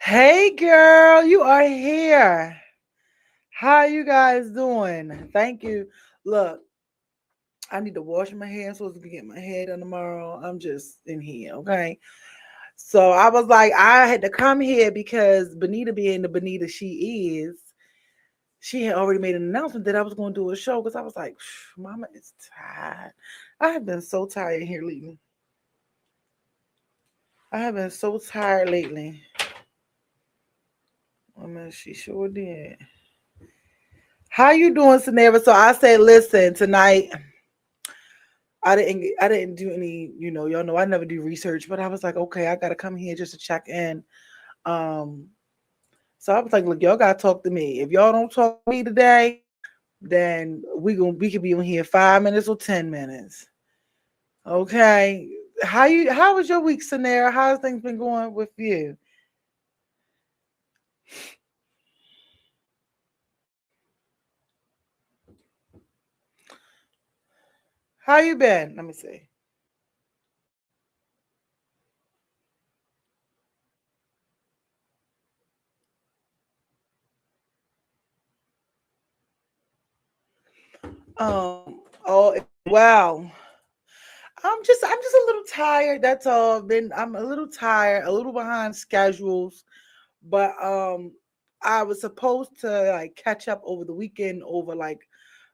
Hey girl, you are here. How you guys doing? Thank you. Look, I need to wash my hair. I'm supposed to get my hair done tomorrow. I'm just in here, okay? So I was like, I had to come here because Benita being the Benita she is, she had already made an announcement that I was going to do a show because I was like, Mama is tired. I have been so tired here lately. I have been so tired lately. I mean, she sure did. How you doing, Saneva? So I said, listen, tonight I didn't do any, y'all know I never do research, but I was like, okay, I gotta come here just to check in. Um, so I was like, look, y'all gotta talk to me. If y'all don't talk to me today, then we could be on here 5 minutes or 10 minutes. Okay. How was your week, Sanera? How's things been going with you? How you been? Let me see. Oh wow. I'm just a little tired. That's all. Been I'm a little tired, a little behind schedules, but I was supposed to like catch up over the weekend over like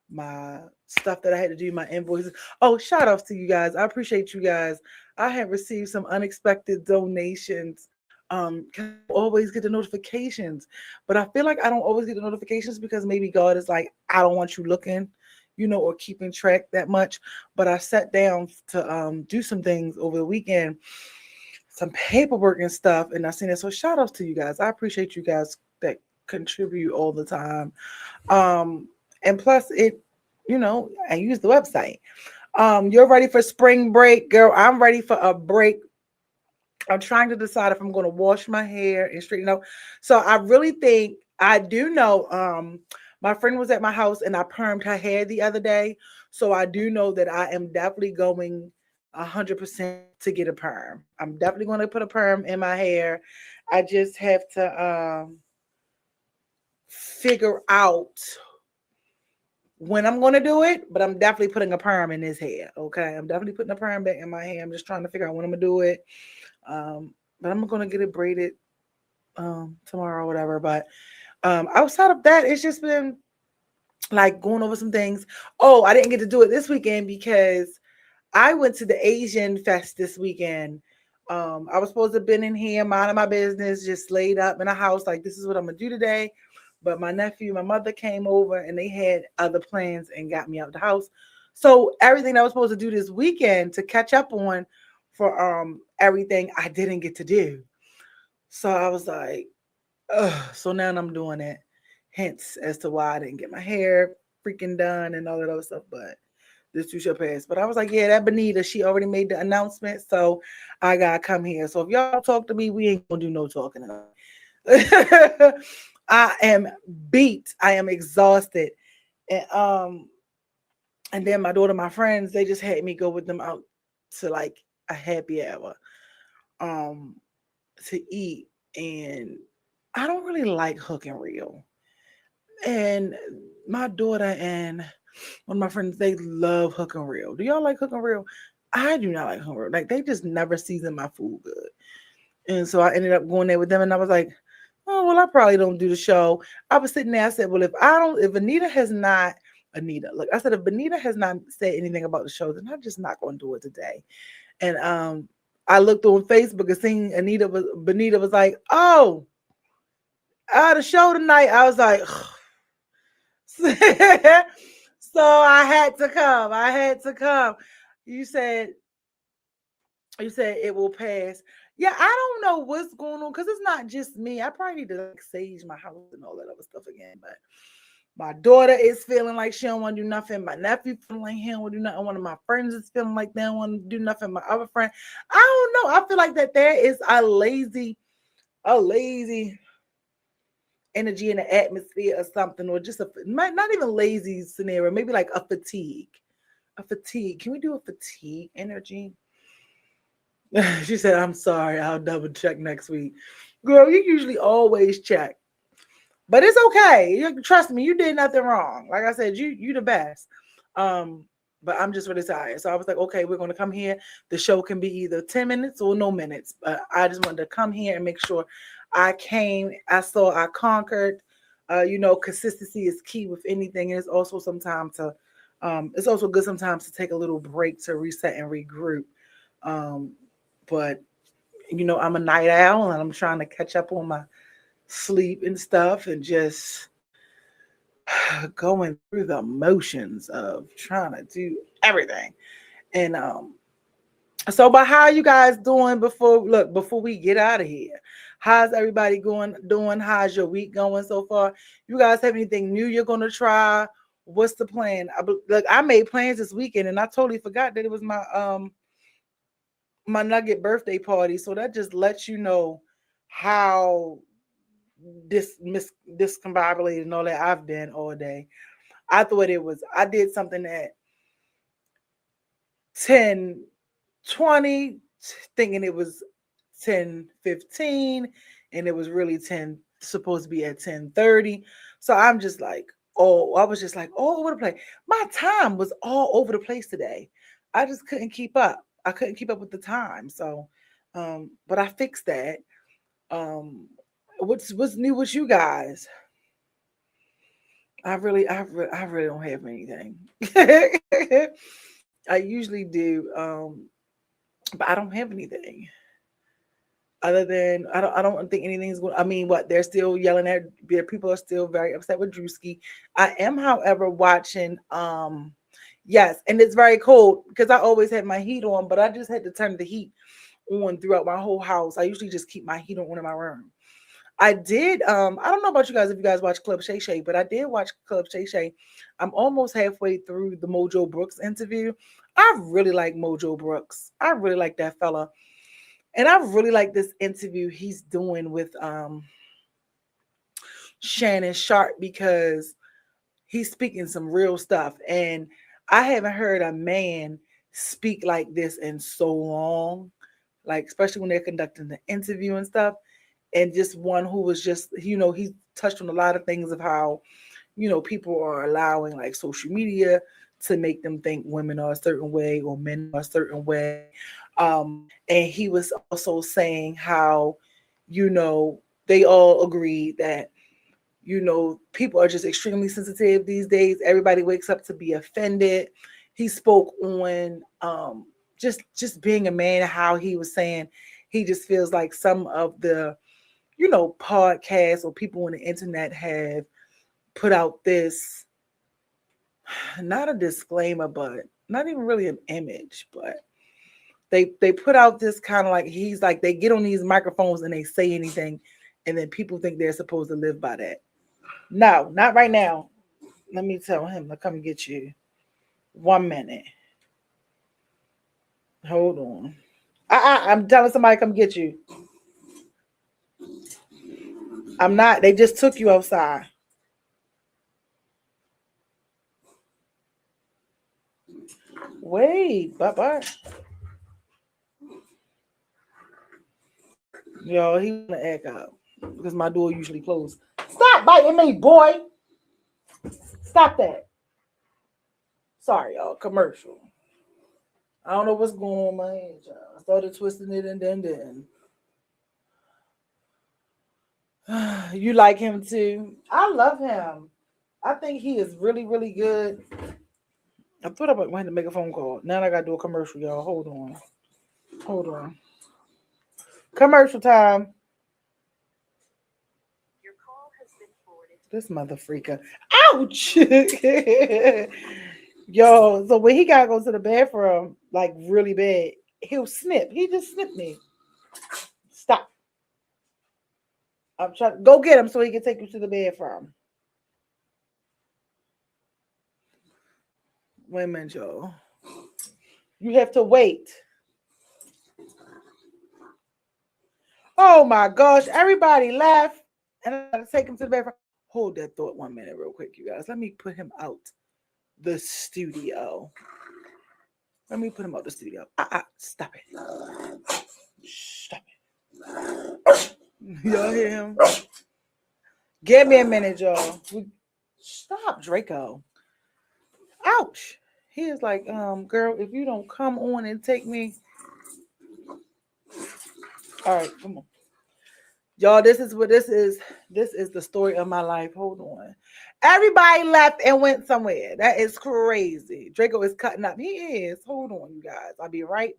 my stuff that I had to do, my invoices. Oh, shout outs to you guys. I appreciate you guys. I have received some unexpected donations. 'Cause I don't always get the notifications, but I feel like I don't always get the notifications because maybe God is like, I don't want you looking, or keeping track that much. But I sat down to do some things over the weekend, some paperwork and stuff, and I seen it. So shout outs to you guys. I appreciate you guys that contribute all the time. Um, and plus I use the website. You're ready for spring break, girl. I'm ready for a break. I'm trying to decide if I'm going to wash my hair and straighten out. So I really think I do know. My friend was at my house and I permed her hair the other day. So I do know that I am definitely going 100% to get a perm. I'm definitely going to put a perm in my hair. I just have to figure out when I'm gonna do it, but I'm definitely putting a perm in his hair. Okay, I'm definitely putting a perm back in my hair. I'm just trying to figure out when I'm gonna do it. But I'm gonna get it braided tomorrow or whatever. But outside of that, it's just been like going over some things. Oh, I didn't get to do it this weekend because I went to the Asian Fest this weekend. I was supposed to have been in here minding my business, just laid up in a house, like this is what I'm gonna do today. But my nephew, my mother came over and they had other plans and got me out the house. So everything that I was supposed to do this weekend to catch up on for everything I didn't get to do. So I was like, ugh. So now I'm doing it. Hence as to why I didn't get my hair freaking done and all that other stuff. But this too shall pass. But I was like, yeah, that Benita, she already made the announcement, so I gotta come here. So if y'all don't talk to me, we ain't gonna do no talking tonight. I am beat. I am exhausted, and and then my daughter, my friends, they just had me go with them out to like a happy hour, um, to eat, and I don't really like Hook and Reel. And my daughter and one of my friends, they love Hook and Reel. Do y'all like Hook and Reel? I do not like Hook and Reel. Like they just never season my food good. And so I ended up going there with them and I was like, oh well, I probably don't do the show. I was sitting there, I said, well, if Anita has not Anita, look, I said if Benita has not said anything about the show, then I'm just not gonna do it today. And I looked on Facebook and seen Benita was like, oh, the show tonight. I was like, so I had to come. I had to come. You said you said it will pass. Yeah, I don't know what's going on because it's not just me. I probably need to like sage my house and all that other stuff again. But my daughter is feeling like she don't want to do nothing. My nephew feeling like he don't want to do nothing. One of my friends is feeling like they don't want to do nothing. My other friend, I don't know. I feel like that there is a lazy energy in the atmosphere or something, or just not even lazy scenario, maybe like a fatigue. A fatigue. Can we do a fatigue energy? She said, I'm sorry, I'll double check next week. Girl, you usually always check. But it's okay. Trust me, you did nothing wrong. Like I said, you the best. Um, but I'm just really tired. So I was like, okay, we're gonna come here. The show can be either 10 minutes or no minutes. But I just wanted to come here and make sure I came, I saw, I conquered. Consistency is key with anything. And it's also sometimes to it's also good sometimes to take a little break to reset and regroup. Um, but I'm a night owl and I'm trying to catch up on my sleep and stuff and just going through the motions of trying to do everything. And so but how are you guys doing before we get out of here? How's everybody doing? How's your week going so far? You guys have anything new you're gonna try? What's the plan? I made plans this weekend and I totally forgot that it was my nugget birthday party. So that just lets you know how discombobulated and all that I've been all day. I did something at 10:20, thinking it was 10:15, and it was really 10 supposed to be at 10:30. So I'm just like, oh, I was just like all over the place. My time was all over the place today. I just couldn't keep up. I couldn't keep up with the time. So but I fixed that. Um what's new with you guys? I really don't have anything. I usually do, but I don't have anything other than I don't think anything's going. I mean, what they're still yelling at. People are still very upset with Drewski. I am, however, watching. Yes, and it's very cold because I always had my heat on, but I just had to turn the heat on throughout my whole house. I usually just keep my heat on in my room. I did. I don't know about you guys if you guys watch Club Shay Shay, but I did watch Club Shay Shay. I'm almost halfway through the Mojo Brooks interview. I really like Mojo Brooks. I really like that fella. And I really like this interview he's doing with Shannon Sharp because he's speaking some real stuff. And I haven't heard a man speak like this in so long, like especially when they're conducting the interview and stuff. And just one who was just, he touched on a lot of things of how, people are allowing like social media to make them think women are a certain way or men are a certain way. And he was also saying how, they all agree that, people are just extremely sensitive these days. Everybody wakes up to be offended. He spoke on just being a man, how he was saying he just feels like some of the podcasts or people on the internet have put out this, not a disclaimer, but not even really an image, but they put out this kind of like, he's like, they get on these microphones and they say anything, and then people think they're supposed to live by that. No, not right now. Let me tell him to come get you. 1 minute. Hold on. I'm telling somebody to come get you. I'm not. They just took you outside. Wait, bye. Yo, he wanna act up because my door usually closed. Stop biting me, boy. Stop that. Sorry, y'all. Commercial. I don't know what's going on in my head, y'all. I started twisting it and then. You like him too? I love him. I think he is really, really good. I thought I wanted to make a phone call. Now I gotta do a commercial, y'all. Hold on. Hold on. Commercial time. This mother freaker. Ouch! Yo, so when he gotta go to the bathroom, like really bad, he'll snip. He just snipped me. Stop. I'm trying to go get him so he can take you to the bathroom. Wait a minute, y'all. You have to wait. Oh my gosh, everybody left. And I gotta take him to the bathroom. Hold that thought 1 minute, real quick, you guys. Let me put him out the studio. Let me put him out the studio. Stop it. Stop it. Y'all hear him? Give me a minute, y'all. Stop, Draco. Ouch. He is like, girl, if you don't come on and take me. All right, come on. Y'all, this is what this is. This is the story of my life. Hold on. Everybody left and went somewhere. That is crazy. Draco is cutting up. He is. Hold on, you guys. I'll be right.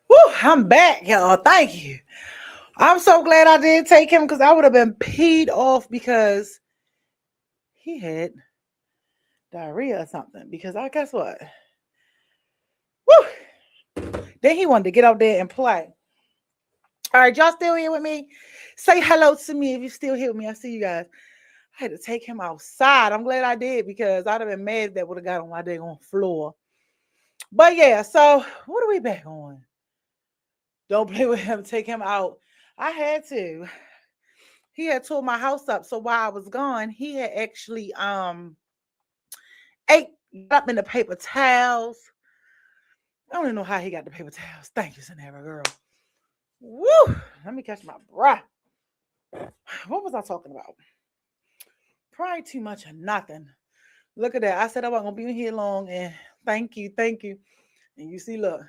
Woo, I'm back, y'all. Thank you. I'm so glad I did take him because I would have been peed off because he had diarrhea or something. Because I guess what? Woo! Then he wanted to get out there and play. All right, y'all still here with me? Say hello to me if you're still here with me. I see you guys. I had to take him outside. I'm glad I did because I'd have been mad if that would have got on my daggone floor. But yeah, so what are we back on? Don't play with him. Take him out. I had to. He had tore my house up. So while I was gone, he had actually ate up in the paper towels. I don't even know how he got the paper towels. Thank you, Sanara girl. Woo! Let me catch my breath. What was I talking about? Probably too much of nothing. Look at that. I said I wasn't gonna be in here long, and thank you, thank you. And you see, look,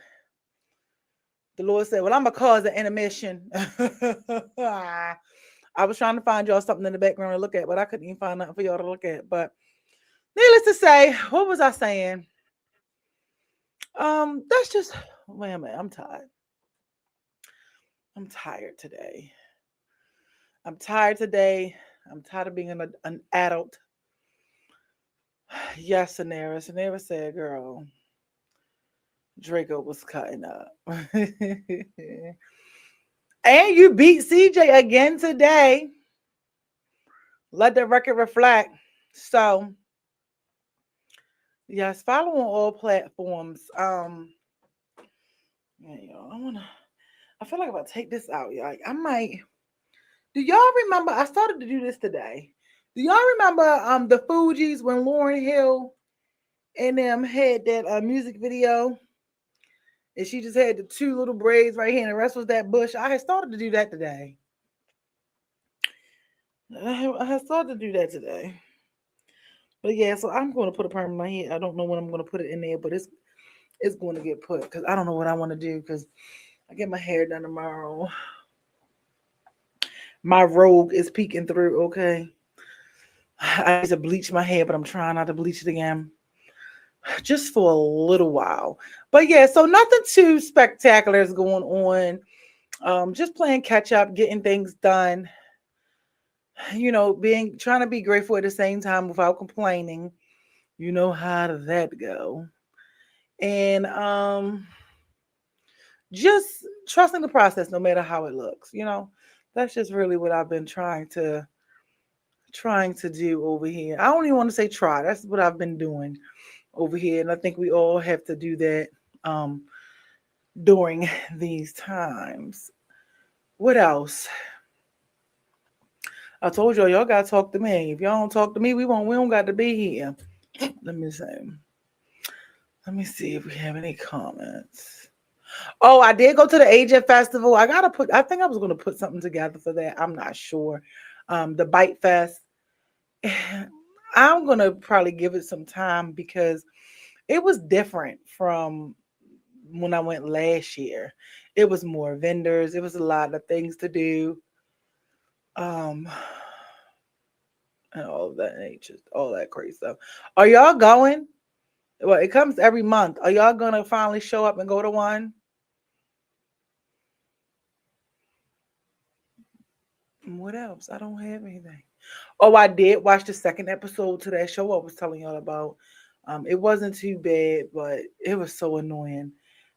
the Lord said, "Well, I'm gonna cause an intermission." I was trying to find y'all something in the background to look at, but I couldn't even find nothing for y'all to look at. But Needless to say, what was I saying? That's just wait a minute. I'm tired. I'm tired today. I'm tired today. I'm tired of being an adult. Yes, Sanera. Sanera said, girl, Draco was cutting up. And you beat CJ again today. Let the record reflect. So, yes, follow on all platforms. Yeah, y'all, I feel like if I take this out, y'all, I might. Do y'all remember? I started to do this today. Do y'all remember the Fugees when Lauryn Hill and them had that music video, and she just had the two little braids right here, and the rest was that bush? I had started to do that today. I had started to do that today. But yeah, so I'm going to put a perm in my head. I don't know when I'm going to put it in there, but it's going to get put because I don't know what I want to do because I get my hair done tomorrow. My rogue is peeking through. Okay, I need to bleach my hair, but I'm trying not to bleach it again, just for a little while. But yeah, so nothing too spectacular is going on. Just playing catch up, getting things done. You know, being trying to be grateful at the same time without complaining. You know how did that go? And just trusting the process no matter how it looks. That's just really what I've been trying to do over here. I don't even want to say try. That's what I've been doing over here, and I think we all have to do that um during these times. What else? I told y'all gotta talk to me. If y'all don't talk to me, we don't got to be here. Let me see. Let me see if we have any comments. Oh, I did go to the Agent Festival. I think I was gonna put something together for that. I'm not sure. The Bite Fest. I'm gonna probably give it some time because it was different from when I went last year. It was more vendors. It was a lot of things to do. Um, and all of that nature, all that crazy stuff. Are y'all going? Well, it comes every month. Are y'all gonna finally show up and go to one? What else? I don't have anything. Oh, I did watch the second episode to that show I was telling y'all about. It wasn't too bad, but it was so annoying.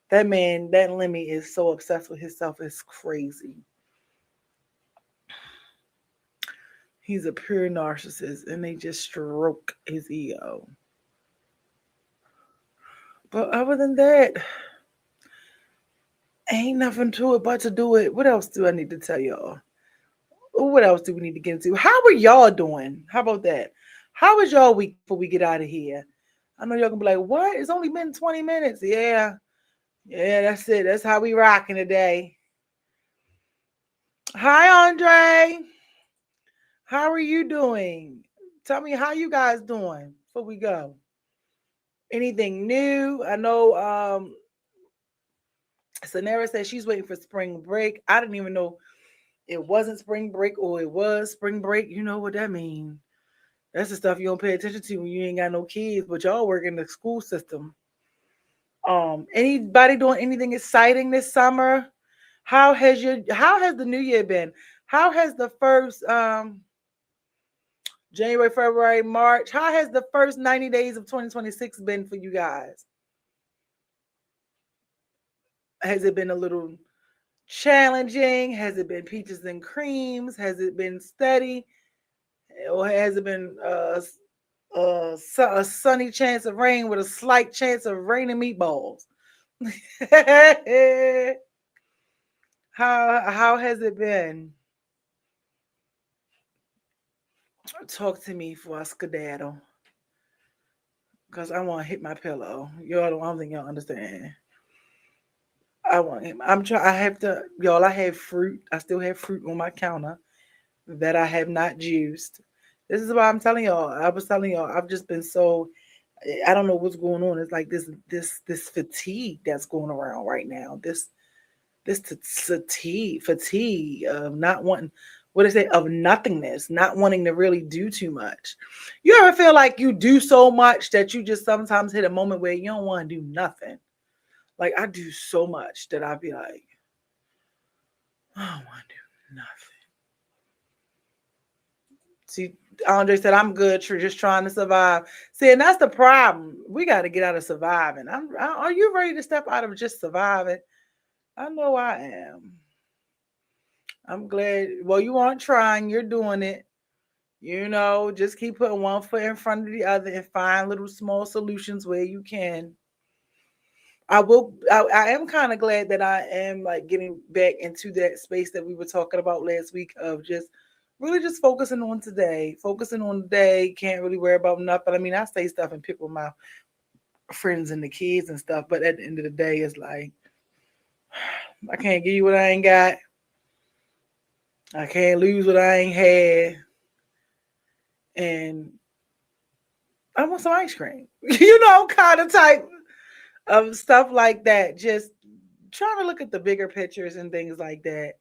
That man, that Lemmy is so obsessed with himself. It's crazy. He's a pure narcissist, and they just stroke his ego. But other than that, ain't nothing to it but to do it. What else do I need to tell y'all? What else do we need to get into? How are y'all doing? How about that? How was y'all week before we get out of here? I know y'all gonna be like, what? It's only been 20 minutes. Yeah. Yeah, that's it. That's how we rocking today. Hi, Andre. How are you doing? Tell me how you guys doing before we go. Anything new? I know Sanera said she's waiting for spring break. I didn't even know it wasn't spring break or it was spring break. You know what that means. That's the stuff you don't pay attention to when you ain't got no kids, but y'all work in the school system. Anybody doing anything exciting this summer? How has the new year been? How has the first January, February, March, how has the first 90 days of 2026 been for you guys? Has it been a little challenging? Has it been peaches and creams? Has it been steady? Or has it been a sunny chance of rain with a slight chance of rain and meatballs? how has it been? Talk to me for a skedaddle. Cause I want to hit my pillow. I don't think y'all understand. I want him. I'm trying. I have to, y'all. I have fruit. I still have fruit on my counter that I have not juiced. This is why I'm telling y'all. I was telling y'all. I've just been so. I don't know what's going on. It's like this fatigue that's going around right now. This fatigue of not wanting. what is it, of nothingness, not wanting to really do too much. You ever feel like you do so much that you just sometimes hit a moment where you don't want to do nothing? Like I do so much that I'd be like, I don't want to do nothing. See, Andre said, I'm good for just trying to survive. See, and that's the problem. We got to get out of surviving. Are you ready to step out of just surviving? I know I am. I'm glad. Well, you aren't trying, you're doing it. Just keep putting one foot in front of the other and find little small solutions where you can. I am kind of glad that I am like getting back into that space that we were talking about last week of just really just focusing on today, focusing on the day. Can't really worry about nothing. I mean, I say stuff and pick with my friends and the kids and stuff, but at the end of the day, it's like I can't give you what I ain't got. I can't lose what I ain't had. And I want some ice cream. Kind of type of stuff like that. Just trying to look at the bigger pictures and things like that.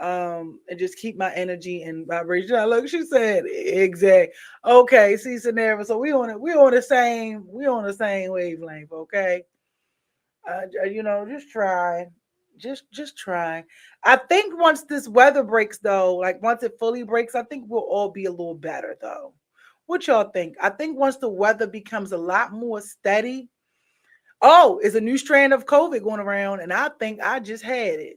And just keep my energy and vibration. Look, she said exact. Okay, see scenario. So we on the same wavelength. Okay, just try, just try. I think once this weather breaks, though, like once it fully breaks, I think we'll all be a little better, though. What y'all think? I think once the weather becomes a lot more steady. Oh, is a new strand of COVID going around, and I think I just had it.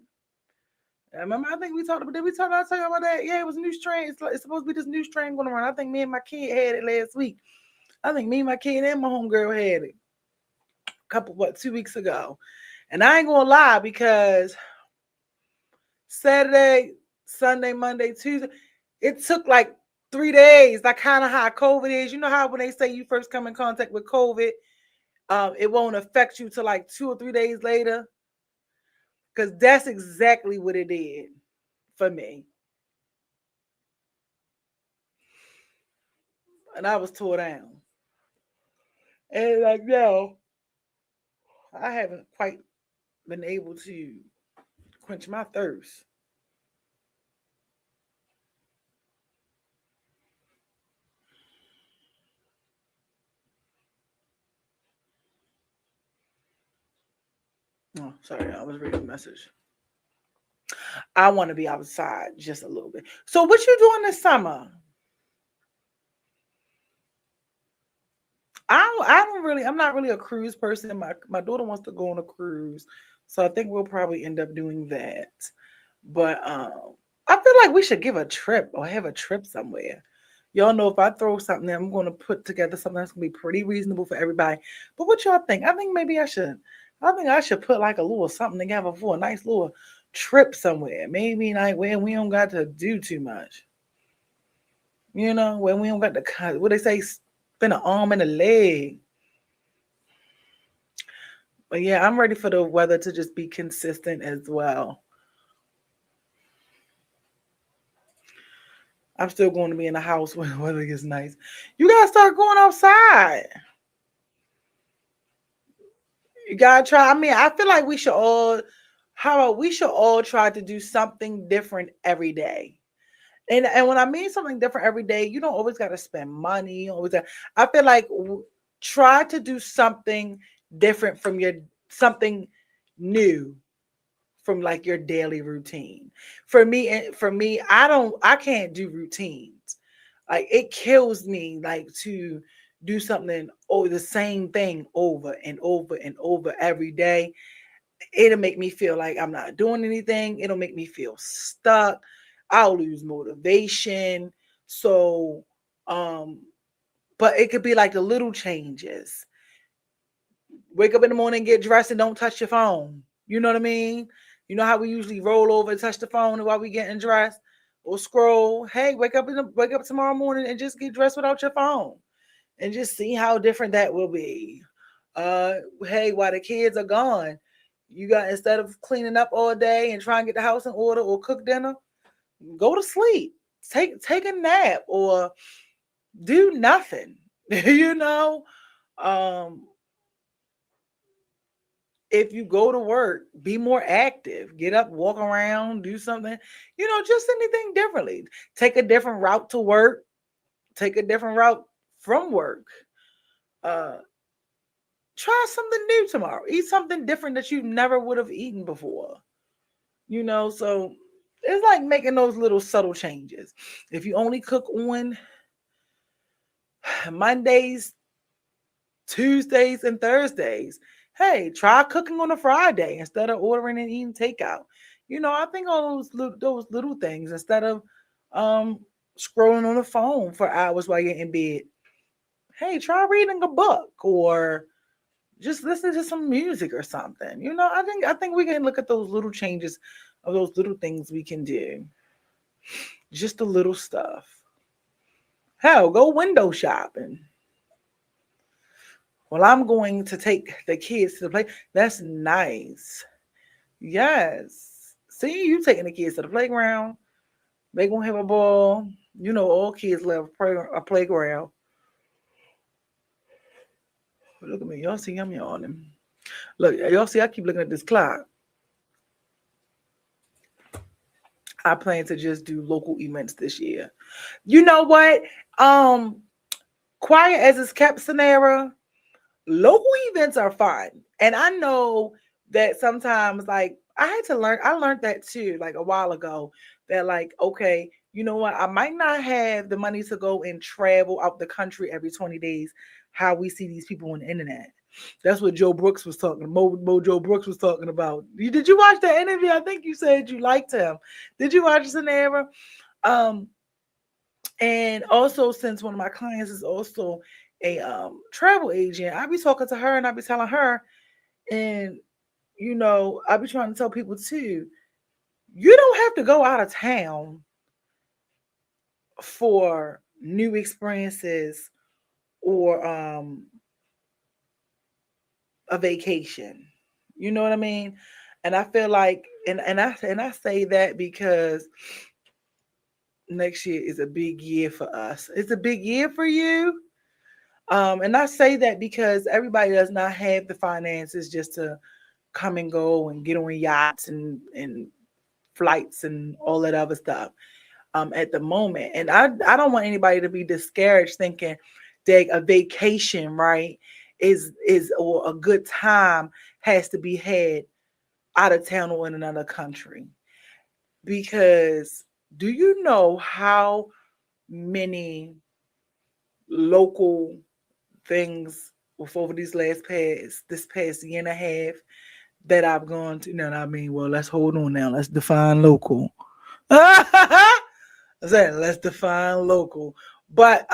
I remember, I think we talked about. Did we talk about that? Yeah, it was a new strain. It's supposed to be this new strain going around. I think me and my kid had it last week. I think me, my kid, and my homegirl had it a couple 2 weeks ago. And I ain't gonna lie because Saturday, Sunday, Monday, Tuesday, it took like 3 days. Like kind of how COVID is. You know how when they say you first come in contact with COVID, it won't affect you till like 2 or 3 days later. Because that's exactly what it did for me. And I was tore down. And like, no, I haven't quite been able to quench my thirst. Oh, sorry, I was reading a message. I want to be outside just a little bit. So, what you doing this summer? I don't really. I'm not really a cruise person. My daughter wants to go on a cruise, so I think we'll probably end up doing that. But I feel like we should give a trip or have a trip somewhere. Y'all know if I throw something, I'm going to put together something that's going to be pretty reasonable for everybody. But what y'all think? I think maybe I should. I think I should put like a little something together for a nice little trip somewhere. Maybe like where we don't got to do too much. When we don't got to what they say, spend an arm and a leg. But yeah, I'm ready for the weather to just be consistent as well. I'm still going to be in the house when the weather gets nice. You gotta start going outside. You gotta try. I mean, I feel like we should all. How about we should all try to do something different every day? And when I mean something different every day, you don't always got to spend money. I feel like try to do something different from your something new from like your daily routine. For me, I can't do routines. Like it kills me like to do something or the same thing over and over and over every day. It'll make me feel like I'm not doing anything. It'll make me feel stuck. I'll lose motivation. So but it could be like the little changes. Wake up in the morning, get dressed, and don't touch your phone. You know what I mean? You know how we usually roll over and touch the phone while we getting dressed or scroll. Hey, wake up tomorrow morning and just get dressed without your phone and just see how different that will be. Hey, while the kids are gone, you got instead of cleaning up all day and trying to get the house in order or cook dinner, go to sleep. Take a nap or do nothing. you know, um, if you go to work, be more active, get up, walk around, do something, just anything differently. Take a different route to work, take a different route from work. Uh, Try something new tomorrow. Eat something different that you never would have eaten before. So it's like making those little subtle changes. If you only cook on Mondays, Tuesdays, and Thursdays, hey, try cooking on a Friday instead of ordering and eating takeout. I think all those little things, instead of um scrolling on the phone for hours while you're in bed. Hey, try reading a book or just listen to some music or something. I think we can look at those little changes of those little things we can do. Just the little stuff. Hell, go window shopping. Well, I'm going to take the kids to the play. That's nice. Yes. See, you taking the kids to the playground. They gonna have a ball. All kids love a playground. Look at me. Y'all see I'm yawning. Look, y'all see I keep looking at this clock. I plan to just do local events this year. You know what? Um, Quiet as it's kept, Sonera, local events are fun. And I know that sometimes, like, I learned that too, like a while ago, that, like, okay, you know what? I might not have the money to go and travel out the country every 20 days, how we see these people on the internet. That's what Joe Brooks was talking. Joe Brooks was talking about. Did you watch that interview? I think you said you liked him. Did you watch Sonera? Um, and also, since one of my clients is also a travel agent, I be talking to her and I be telling her, and I be trying to tell people too, you don't have to go out of town for new experiences or a vacation. You know what I mean? And I feel like, and I say that because next year is a big year for us. It's a big year for you. And I say that because everybody does not have the finances just to come and go and get on yachts and flights and all that other stuff at the moment. And I don't want anybody to be discouraged thinking that a vacation, right, is or a good time has to be had out of town or in another country. Because do you know how many local things with over this past year and a half that I've gone to? No, I mean, well, let's hold on now. Let's define local. I said, let's define local. But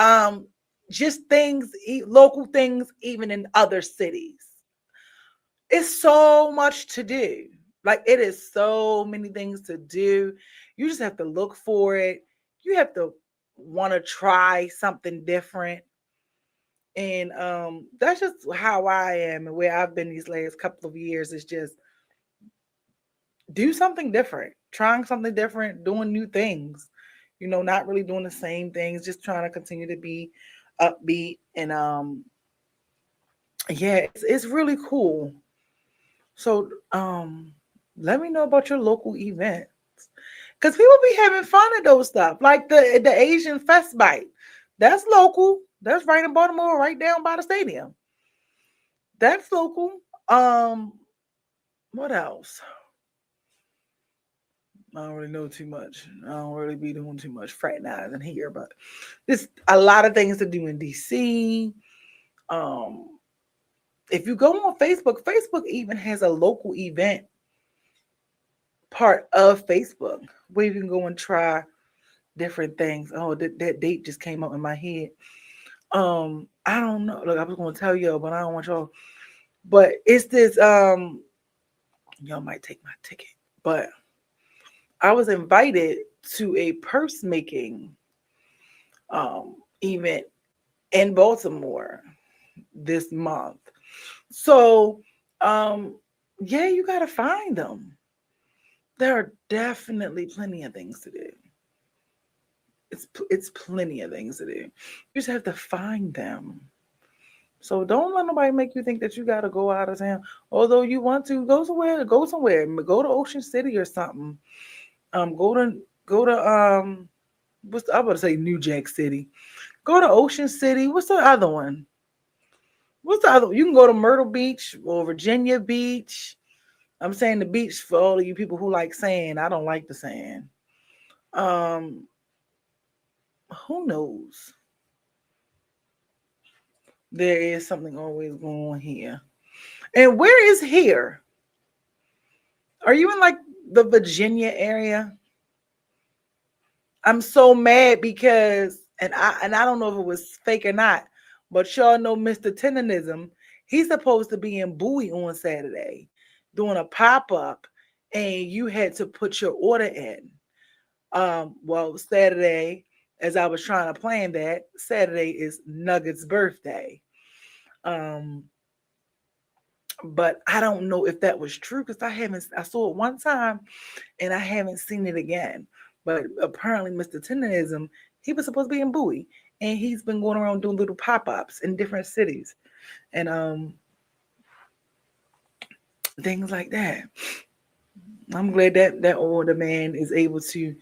just things, local things, even in other cities. It's so much to do. Like, it is so many things to do. You just have to look for it. You have to want to try something different. And that's just how I am and where I've been these last couple of years. Is just do something different, trying something different, doing new things. Not really doing the same things, just trying to continue to be upbeat. And yeah, it's really cool. So let me know about your local events. Because people be having fun at those stuff. Like the Asian Fest Bite. That's local. That's right in Baltimore, right down by the stadium. That's local. Um, what else? I don't really know too much. I don't really be doing too much fraternizing here, but there's a lot of things to do in DC. Um, if you go on Facebook, Facebook even has a local event part of Facebook where you can go and try different things. Oh, that date just came up in my head. I don't know. Look, I was gonna tell y'all, but I don't want y'all. But it's this. Y'all might take my ticket, but I was invited to a purse making event in Baltimore this month. So yeah, you gotta find them. There are definitely plenty of things to do. It's plenty of things to do. You just have to find them. So don't let nobody make you think that you gotta go out of town. Although you want to, go somewhere, go somewhere. Go to Ocean City or something. Go to I'm about to say New Jack City. Go to Ocean City. What's the other one? What's the other? You can go to Myrtle Beach or Virginia Beach. I'm saying the beach for all of you people who like sand. I don't like the sand. Um, who knows? There is something always going on here. And where is here? Are you in like the Virginia area? I'm so mad because and I don't know if it was fake or not, but y'all know Mr. Tendenism. He's supposed to be in Bowie on Saturday doing a pop-up, and you had to put your order in. Well, Saturday, as I was trying to plan that, Saturday is Nugget's birthday. Um, but I don't know if that was true because I saw it one time and I haven't seen it again. But apparently, Mr. Tendenism, he was supposed to be in Bowie, and he's been going around doing little pop-ups in different cities and things like that. I'm glad that that older man is able to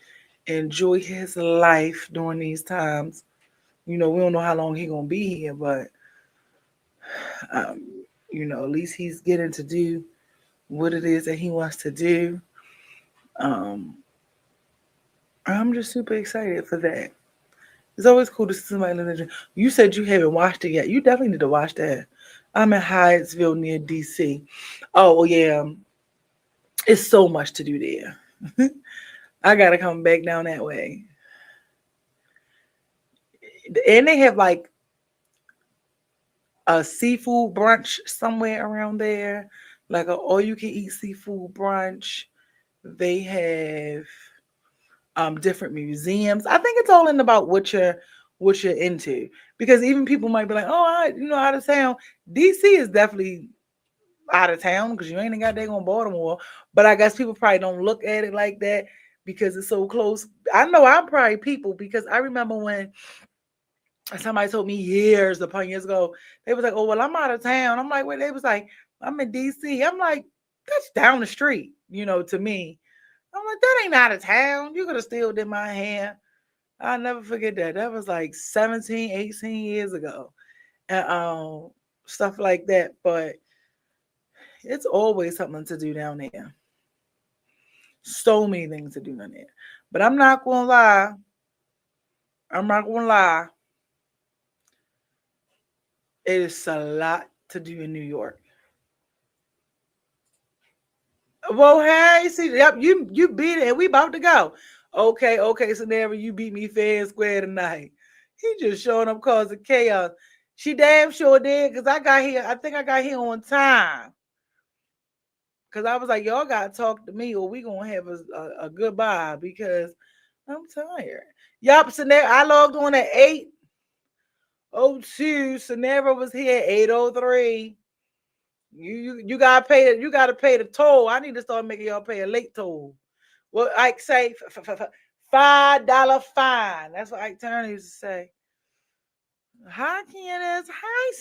enjoy his life during these times. You know, we don't know how long he's gonna be here, but um, at least he's getting to do what it is that he wants to do. Um, I'm just super excited for that. It's always cool to see somebody in the gym. You said you haven't watched it yet. You definitely need to watch that. I'm in Hyattsville near DC. Oh yeah, it's so much to do there. I gotta come back down that way. And they have like a seafood brunch somewhere around there, like a all you can eat seafood brunch. They have different museums. I think it's all in about what you're into. Because even people might be like, oh, out of town. DC is definitely out of town because you ain't got that on Baltimore. But I guess people probably don't look at it like that because it's so close. I know I'm probably people because I remember when somebody told me years upon years ago, they was like, oh, well, I'm out of town. I'm like, wait, they was like, I'm in DC. I'm like, that's down the street, to me. I'm like, that ain't out of town. You could have still did my hair. I'll never forget that. That was like 17, 18 years ago. And stuff like that. But it's always something to do down there. So many things to do down there. But I'm not gonna lie. I'm not gonna lie. It is a lot to do in New York. Well, hey, see, yep, you beat it, and we about to go. Okay, so never you beat me fair and square tonight. He just showing up causing chaos. She damn sure did, because I got here. I think I got here on time. Because I was like, y'all got to talk to me, or we gonna have a goodbye because I'm tired. Yup, so now I logged on at 8:02. Sonera was here at 8:03. You gotta pay it. You gotta pay the toll. I need to start making y'all pay a late toll. Well, Ike say $5 fine. That's what Ike Turner used to say. Hi, Candace. Hi,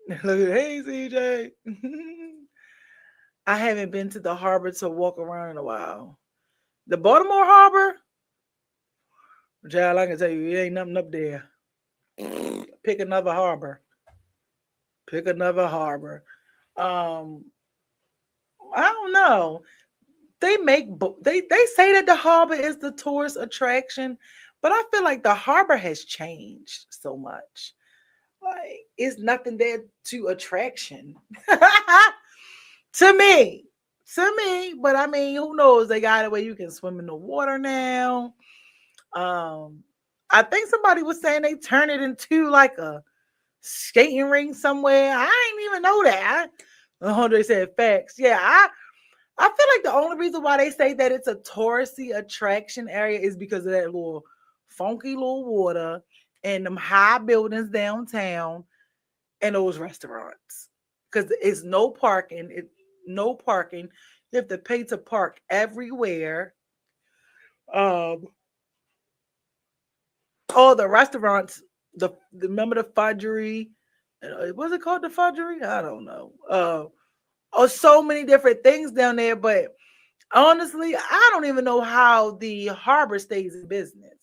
CJ. Look at hey, CJ. I haven't been to the harbor to walk around in a while. The Baltimore Harbor, child, I can tell you, it ain't nothing up there. Pick another harbor. Pick another harbor. Um, I don't know. They say that the harbor is the tourist attraction, but I feel like the harbor has changed so much. Like it's nothing there to attraction. to me. To me, but I mean, who knows? They got it where you can swim in the water now. Um, I think somebody was saying they turn it into like a skating ring somewhere. I didn't even know that. Andre said facts. Yeah, I feel like the only reason why they say that it's a touristy attraction area is because of that little funky little water and them high buildings downtown and those restaurants. Because it's no parking. No parking. You have to pay to park everywhere. Um, all the restaurants, remember the fudgery? Was it called the fudgery? I don't know. Oh, so many different things down there, but honestly, I don't even know how the harbor stays in business.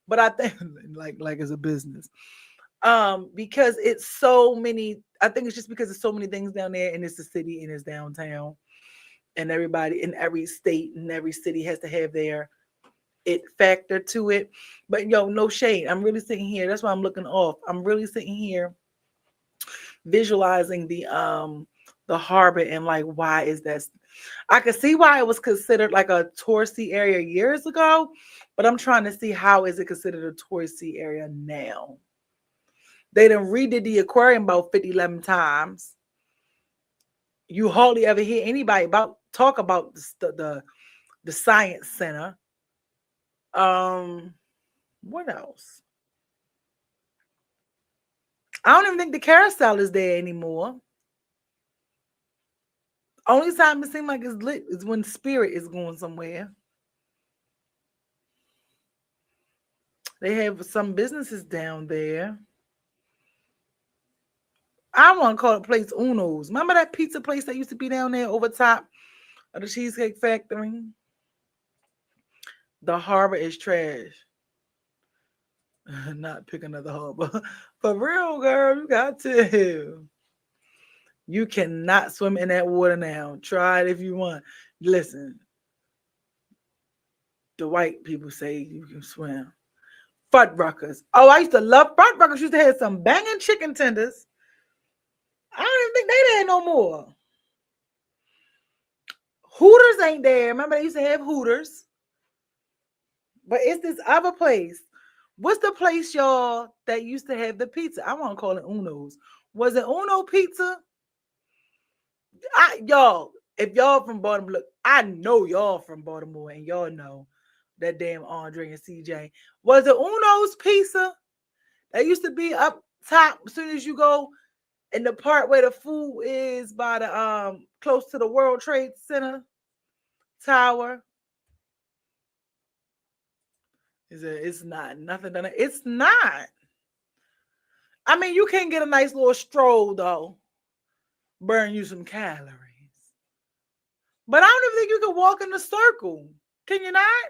But I think like it's a business. Because it's so many, I think it's just because there's so many things down there, and it's the city and it's downtown. And everybody in every state and every city has to have their it factor to it. But yo, no shade. I'm really sitting here. That's why I'm looking off. I'm really sitting here visualizing the harbor and like why is that I could see why it was considered like a touristy area years ago, but I'm trying to see how is it considered a touristy area now. They done redid the aquarium about 50, 11 times. You hardly ever hear anybody about talk about the science center. What else? I don't even think the carousel is there anymore. Only time it seems like it's lit is when Spirit is going somewhere. They have some businesses down there. I want to call the place Uno's. Remember that pizza place that used to be down there over top of the Cheesecake Factory? The harbor is trash. Not pick another harbor. For real, girl, you got to. You cannot swim in that water now. Try it if you want. Listen, the white people say you can swim. Fuddruckers. Oh, I used to love Fuddruckers. Used to have some banging chicken tenders. I don't even think they there no more. Hooters ain't there. Remember they used to have Hooters. But it's this other place. What's the place, y'all, that used to have the pizza? I want to call it Uno's. Was it Uno Pizza? Y'all, if y'all from Baltimore, look, I know y'all from Baltimore, and y'all know that damn Andre and CJ. Was it Uno's Pizza? That used to be up top as soon as you go in the part where the food is by the close to the World Trade Center Tower. It's not nothing done. It's not. I mean, you can get a nice little stroll though. Burn you some calories. But I don't even think you can walk in the circle. Can you not?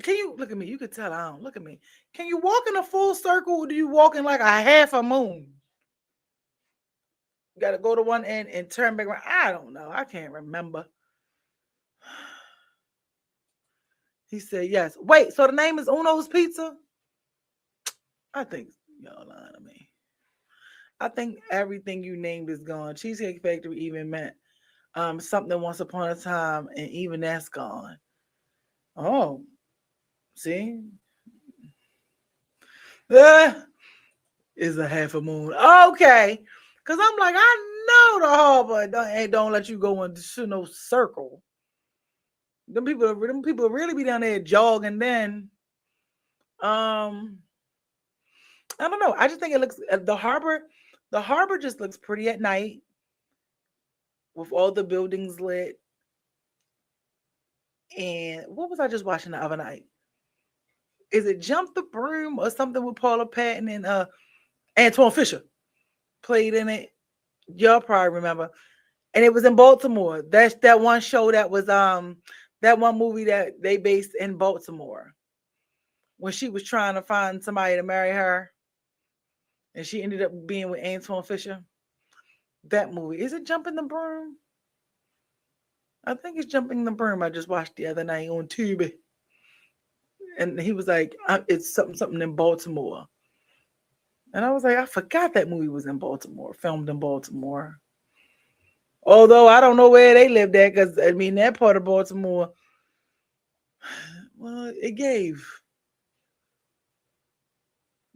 Can you look at me? You could tell I don't. Look at me. Can you walk in a full circle or do you walk in like a half a moon? You gotta go to one end and turn back around. I don't know. I can't remember. He said yes. Wait, so the name is Uno's Pizza? I think y'all lying to me. I think everything you named is gone. Cheesecake Factory even meant something once upon a time, and even that's gone. Oh, see? Is a half a moon. Okay. Cause I'm like, I know the harbor don't let you go into no circle. Them people really be down there jogging then. I don't know. I just think it looks the harbor just looks pretty at night with all the buildings lit. And what was I just watching the other night? Is it Jump the Broom or something with Paula Patton and Antoine Fisher played in it? Y'all probably remember. And it was in Baltimore. That's that one show that was that one movie that they based in Baltimore when she was trying to find somebody to marry her. And she ended up being with Antoine Fisher. That movie. Is it Jumping the Broom? I think it's Jumping the Broom. I just watched the other night on Tubi. And he was like, it's something in Baltimore. And I was like, I forgot that movie was in Baltimore, filmed in Baltimore. Although I don't know where they lived at, because I mean that part of Baltimore, well, it gave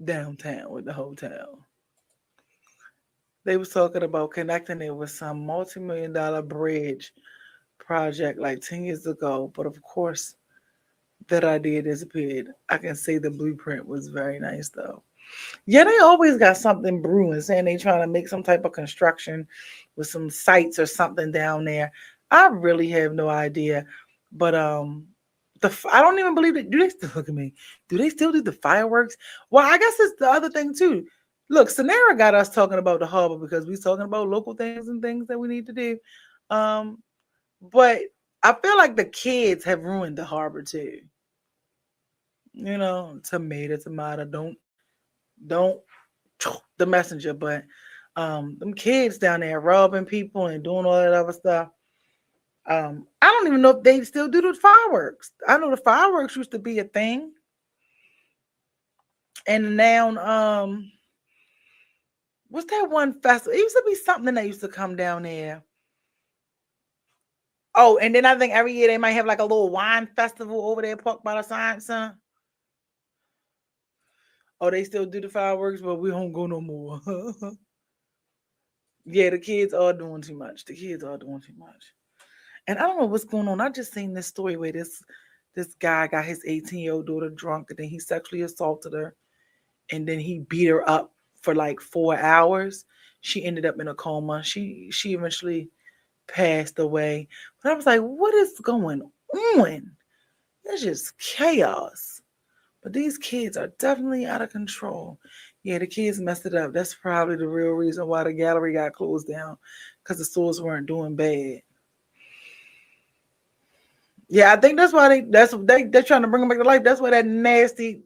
downtown with the hotel. They was talking about connecting it with some multi-million-dollar bridge project like 10 years ago, but of course that idea disappeared. I can say the blueprint was very nice though. Yeah, they always got something brewing, saying they trying to make some type of construction with some sites or something down there. I really have no idea. But I don't even believe it. Do they still look at me? Do they still do the fireworks? Well, I guess it's the other thing too. Look, Sonera got us talking about the harbor because we're talking about local things and things that we need to do. Um, but I feel like the kids have ruined the harbor too. You know, tomato, don't the messenger, but them kids down there robbing people and doing all that other stuff. I don't even know if they still do the fireworks. I know the fireworks used to be a thing, and now what's that one festival? It used to be something that used to come down there. Oh, and then I think every year they might have like a little wine festival over there, Park by the Science Center. Oh, they still do the fireworks, but we don't go no more. Yeah, the kids are doing too much. The kids are doing too much. And I don't know what's going on. I just seen this story where this guy got his 18-year-old daughter drunk and then he sexually assaulted her and then he beat her up for like 4 hours. She ended up in a coma. She eventually passed away. But I was like, what is going on? It's just chaos. But these kids are definitely out of control. Yeah, the kids messed it up. That's probably the real reason why the gallery got closed down, because the stores weren't doing bad. Yeah, I think that's why they're trying to bring them back to life. That's why that nasty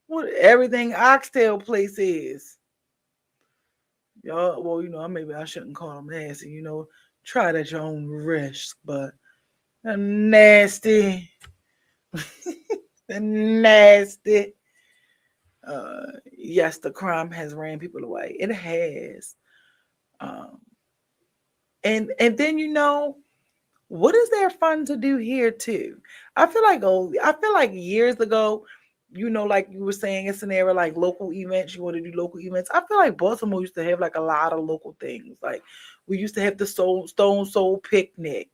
what everything oxtail place is. Y'all, well, maybe I shouldn't call them nasty. Try it at your own risk, but nasty, nasty. Yes, the crime has ran people away. It has. Um, and then what is there fun to do here too? I feel like years ago, like you were saying, it's an era like local events. You want to do local events. I feel like Baltimore used to have like a lot of local things. Like we used to have the Stone Soul Picnic.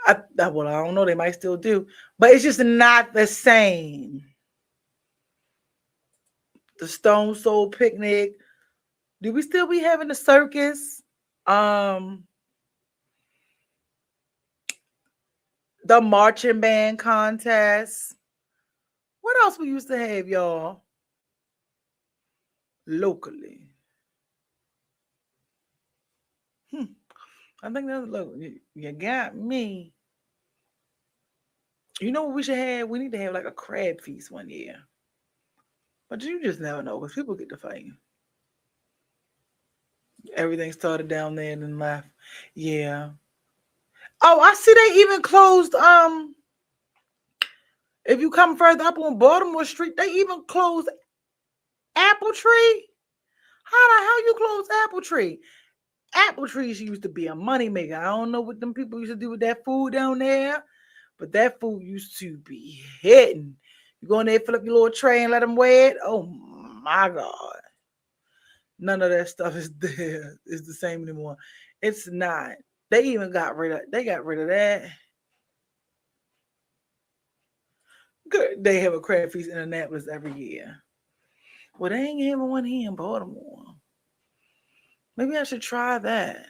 Well, I don't know. They might still do, but it's just not the same. The Stone Soul Picnic. Do we still be having the circus? Um, the marching band contest. What else we used to have, y'all? Locally. I think that's look. You got me. You know what we should have? We need to have like a crab feast one year. But you just never know because people get to fighting. Everything started down there and then left. Yeah. Oh, I see they even closed. If you come further up on Baltimore Street, they even closed Apple Tree. How the hell you close Apple Tree? Apple trees used to be a moneymaker. I don't know what them people used to do with that food down there, but that food used to be hitting. You go in there, fill up your little tray, and let them weigh it. Oh my God. None of that stuff is there. It's the same anymore. It's not. They got rid of that. Good. They have a crab feast in Annapolis every year. Well, they ain't having one here in Baltimore. Maybe I should try that.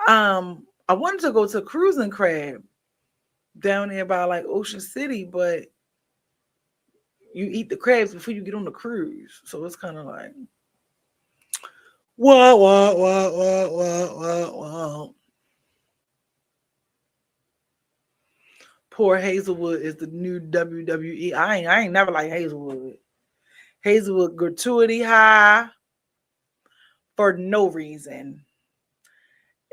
I wanted to go to Cruising Crab down there by like Ocean City, but you eat the crabs before you get on the cruise. So it's kind of like what. Poor Hazelwood is the new WWE. I ain't never like Hazelwood. Hazelwood gratuity high for no reason.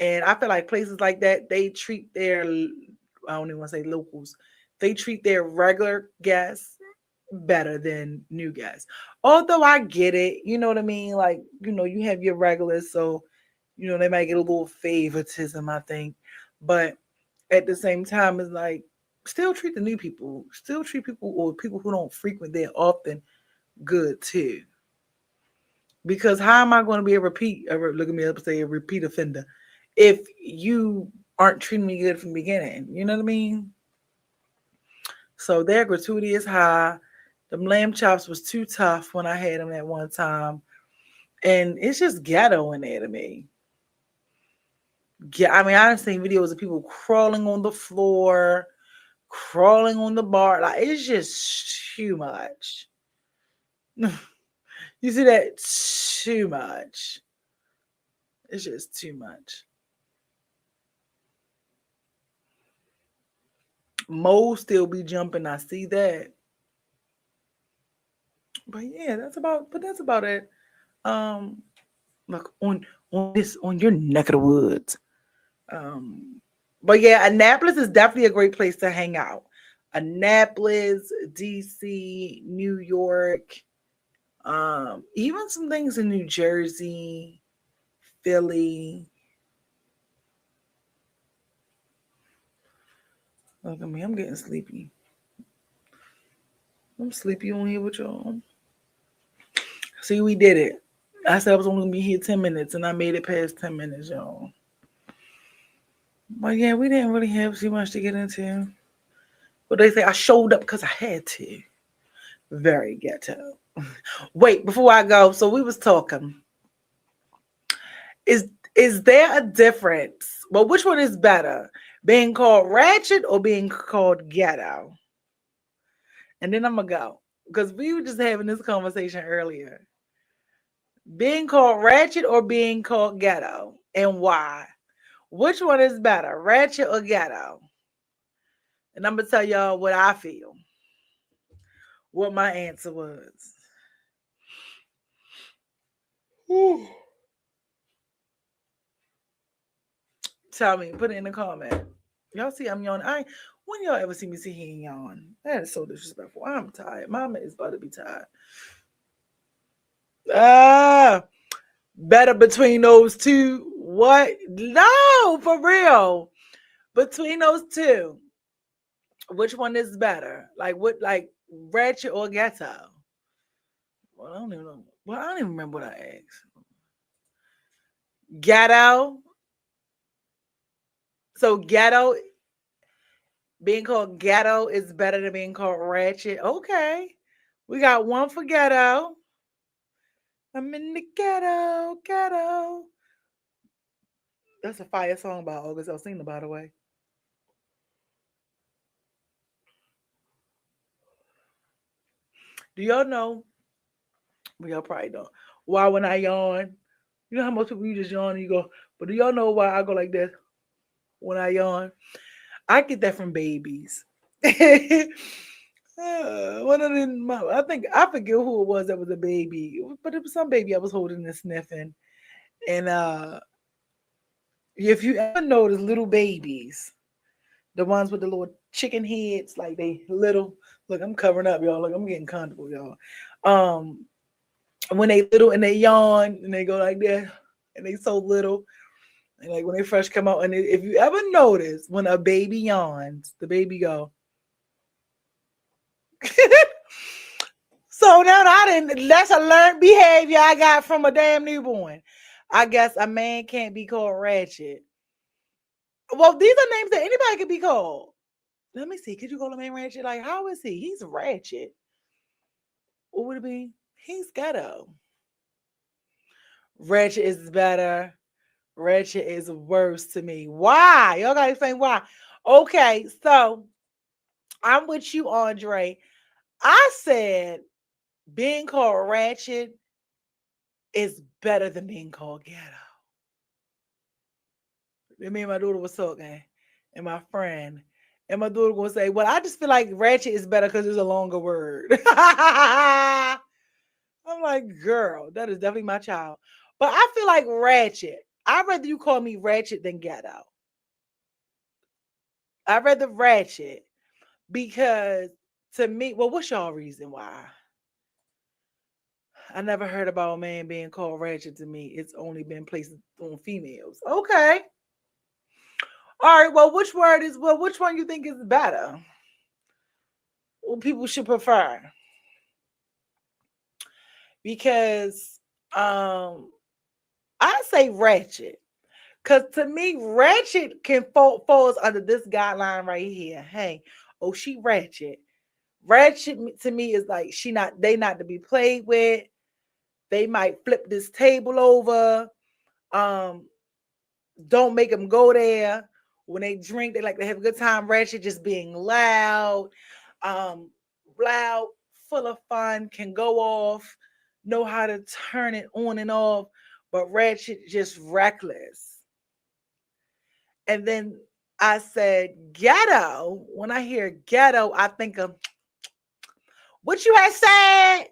And I feel like places like that, they treat their, I don't even want to say locals, they treat their regular guests better than new guests. Although I get it, you know what I mean? Like, you have your regulars, so, they might get a little favoritism, I think. But at the same time, it's like, still treat the new people, still treat people or people who don't frequent there often good too. Because how am I going to be look at me up and say a repeat offender if you aren't treating me good from the beginning? You know what I mean? So their gratuity is high. The lamb chops was too tough when I had them at one time. And it's just ghetto in there to me. Yeah, I mean, I've seen videos of people crawling on the floor, crawling on the bar. Like, it's just too much. You see that? Too much. It's just too much. Mo still be jumping. I see that. But yeah, that's about it. Um, like on your neck of the woods. But yeah, Annapolis is definitely a great place to hang out. Annapolis, DC, New York, even some things in New Jersey, Philly. Look at me, I'm getting sleepy. I'm sleepy on here with y'all. See, we did it. I said I was only gonna be here 10 minutes and I made it past 10 minutes, y'all. But yeah, we didn't really have too much to get into. But they say I showed up because I had to. Very ghetto. Wait, before I go, so we was talking. Is there a difference? Well, which one is better? Being called ratchet or being called ghetto? And then I'm gonna go. Because we were just having this conversation earlier. Being called ratchet or being called ghetto? And why? Which one is better, ratchet or ghetto? And I'm gonna tell y'all what I feel. What my answer was. Whew. Tell me, put it in the comment. Y'all see I'm yawning. When y'all ever see me sit here and yawn? That is so disrespectful. I'm tired. Mama is about to be tired. Ah, better between those two. What? No, for real. Between those two, which one is better? Like what? Like ratchet or ghetto? Well, I don't even know. Well, I don't even remember what I asked. Ghetto. So ghetto, being called ghetto is better than being called ratchet. Okay. We got one for ghetto. I'm in the ghetto, ghetto. That's a fire song by August Alsina, by the way. Do y'all know? Well, y'all probably don't. Why when I yawn, you know how most people you just yawn and you go, but do y'all know why I go like this when I yawn? I get that from babies. One of them, I think I forget who it was that was a baby, but it was some baby I was holding and sniffing. And if you ever notice little babies, the ones with the little chicken heads, like they little. Look, I'm covering up, y'all. Look, I'm getting comfortable, y'all. Um, when they little and they yawn and they go like that, and they so little, and like when they fresh come out, and if you ever notice when a baby yawns, the baby go. So now I didn't. That's a learned behavior I got from a damn newborn. I guess a man can't be called ratchet. Well, these are names that anybody could be called. Let me see. Could you call a man ratchet? Like, how is he? He's ratchet. What would it be? He's ghetto. Ratchet is better. Ratchet is worse to me. Why? Y'all gotta explain why. Okay, so I'm with you, Andre. I said being called ratchet is better than being called ghetto. Me and my daughter was talking, and my friend, and my daughter gonna say, "Well, I just feel like ratchet is better because it's a longer word." I'm like, girl, that is definitely my child. But I feel like ratchet. I'd rather you call me ratchet than ghetto. I'd rather ratchet because to me, well, what's y'all reason why? I never heard about a man being called ratchet to me. It's only been placed on females. Okay. All right. Which one you think is better? What people should prefer? Because I say ratchet. Cause to me, ratchet can falls under this guideline right here. Hey, oh, she ratchet. Ratchet to me is like they not to be played with. They might flip this table over. Um, don't make them go there. When they drink, they like to have a good time. Ratchet just being loud, um, loud, full of fun, can go off, know how to turn it on and off, but Ratchet just reckless. And then I said ghetto. When I hear ghetto, I think of what you had said.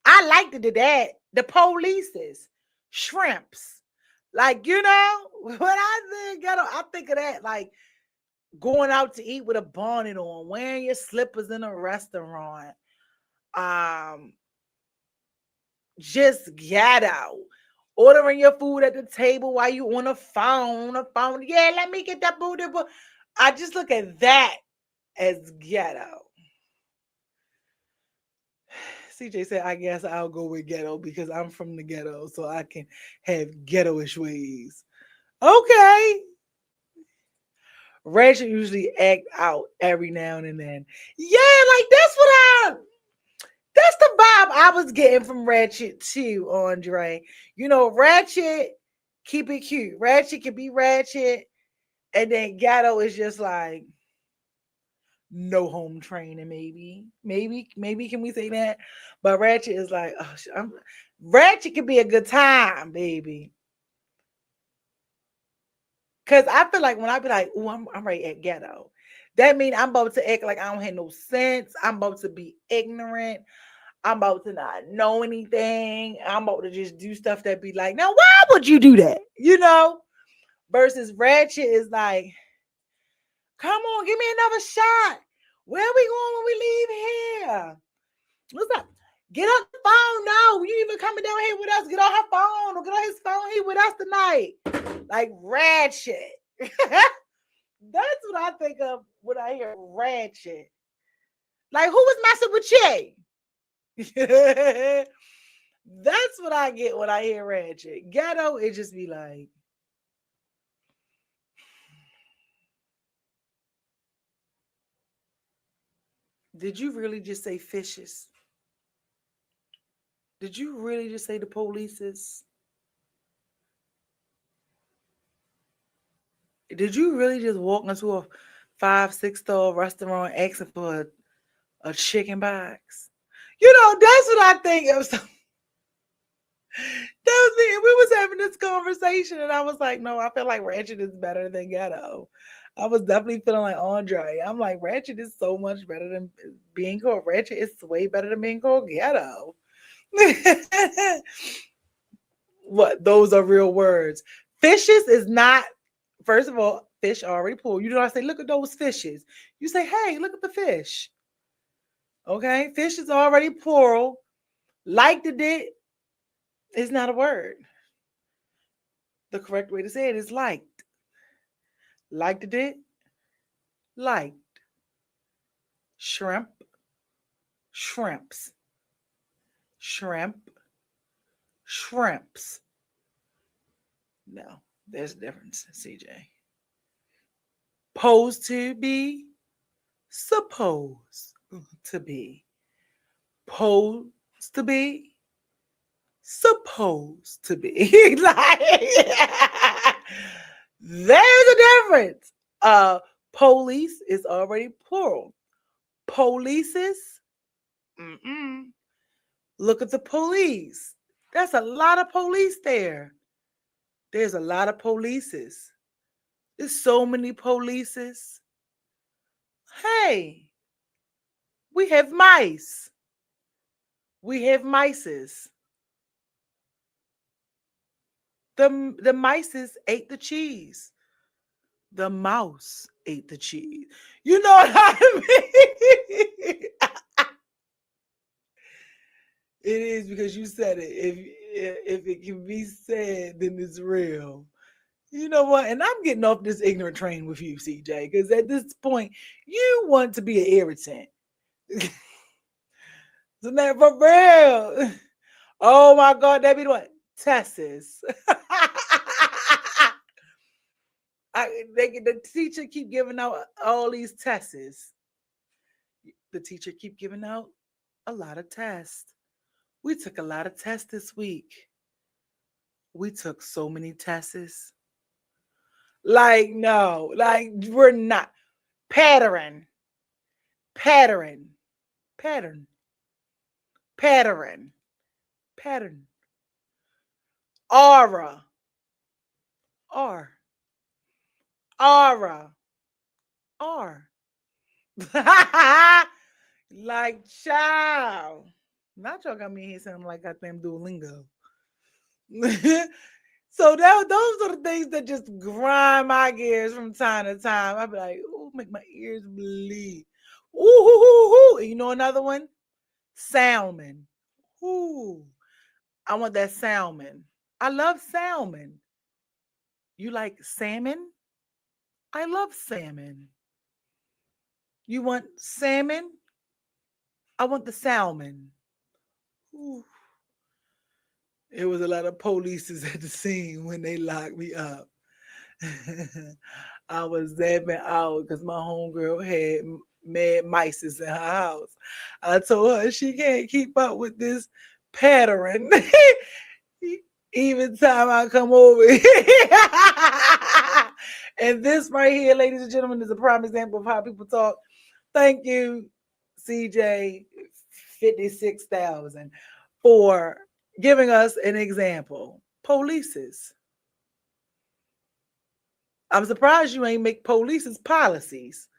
I like to do that. The polices, shrimps. Like, when I think ghetto, I think of that. Like going out to eat with a bonnet on, wearing your slippers in a restaurant. Um, just ghetto. Ordering your food at the table while you on a phone. Yeah, let me get that booty. I just look at that as ghetto. CJ said, I guess I'll go with ghetto because I'm from the ghetto, so I can have ghettoish ways. Okay. Ratchet usually act out every now and then. Yeah, like that's the vibe I was getting from Ratchet too, Andre. Ratchet, keep it cute. Ratchet can be Ratchet, and then Gatto is just like no home training, maybe can we say that? But Ratchet is like, Ratchet can be a good time, baby. Cause I feel like when I be like, oh, I'm right at ghetto, that means I'm about to act like I don't have no sense. I'm about to be ignorant. I'm about to not know anything. I'm about to just do stuff that be like, now why would you do that? Versus Ratchet is like, come on, give me another shot. Where are we going when we leave here? What's up? Get off the phone. No, you even coming down here with us. Get on her phone or get on his phone here with us tonight. Like Ratchet. That's what I think of when I hear Ratchet. Like, who was messing with you? That's what I get when I hear Ratchet. Ghetto, it just be like, did you really just say fishes? Did you really just say the polices? Did you really just walk into a 5, 6 star restaurant asking for a chicken box? That's what I think of. That was me. And we was having this conversation, and I was like, no, I feel like Ratchet is better than Ghetto. I was definitely feeling like Andre. I'm like, Ratchet is so much better than being called Ratchet. It's way better than being called Ghetto. What? Those are real words. Fishes is not, first of all, fish already pulled. You do not say, look at those fishes. You say, hey, look at the fish. Okay? Fish is already plural. Liked it is not a word. The correct way to say it is liked. Liked it, liked. Shrimp, shrimps. Shrimp, shrimps. No, there's a difference, CJ. Pose to be, supposed to be. Pose to be, supposed to be. There's a difference. Police is already plural. Polices, look at the police. That's a lot of police there. There's a lot of polices. There's so many polices. Hey, we have mice. We have mices. The mices ate the cheese. The mouse ate the cheese. You know what I mean? It is because you said it. If it can be said, then it's real. You know what? And I'm getting off this ignorant train with you, CJ, because at this point, you want to be an irritant. So now for real. Oh my God, that be what? Tesses. The teacher keep giving out all these tests. The teacher keep giving out a lot of tests. We took a lot of tests this week. We took so many tests. Like, no, like we're not. Pattern, pattern, pattern, pattern, pattern. Aura, R, aura, R. Like, child. Not y'all got me here sounding like goddamn Duolingo. So those are the things that just grind my gears from time to time. I'd be like, ooh, make my ears bleed. Ooh, hoo, hoo, hoo. And you know another one? Salmon. Ooh, I want that salmon. I love salmon. You like salmon? I love salmon. You want salmon? I want the salmon. Ooh. It was a lot of polices at the scene when they locked me up. I was zapping out because my homegirl had mad mices in her house. I told her she can't keep up with this pattern. Even time I come over and this right here, ladies and gentlemen, is a prime example of how people talk. Thank you, CJ 56,000, for giving us an example. Polices. I'm surprised you ain't make police's policies.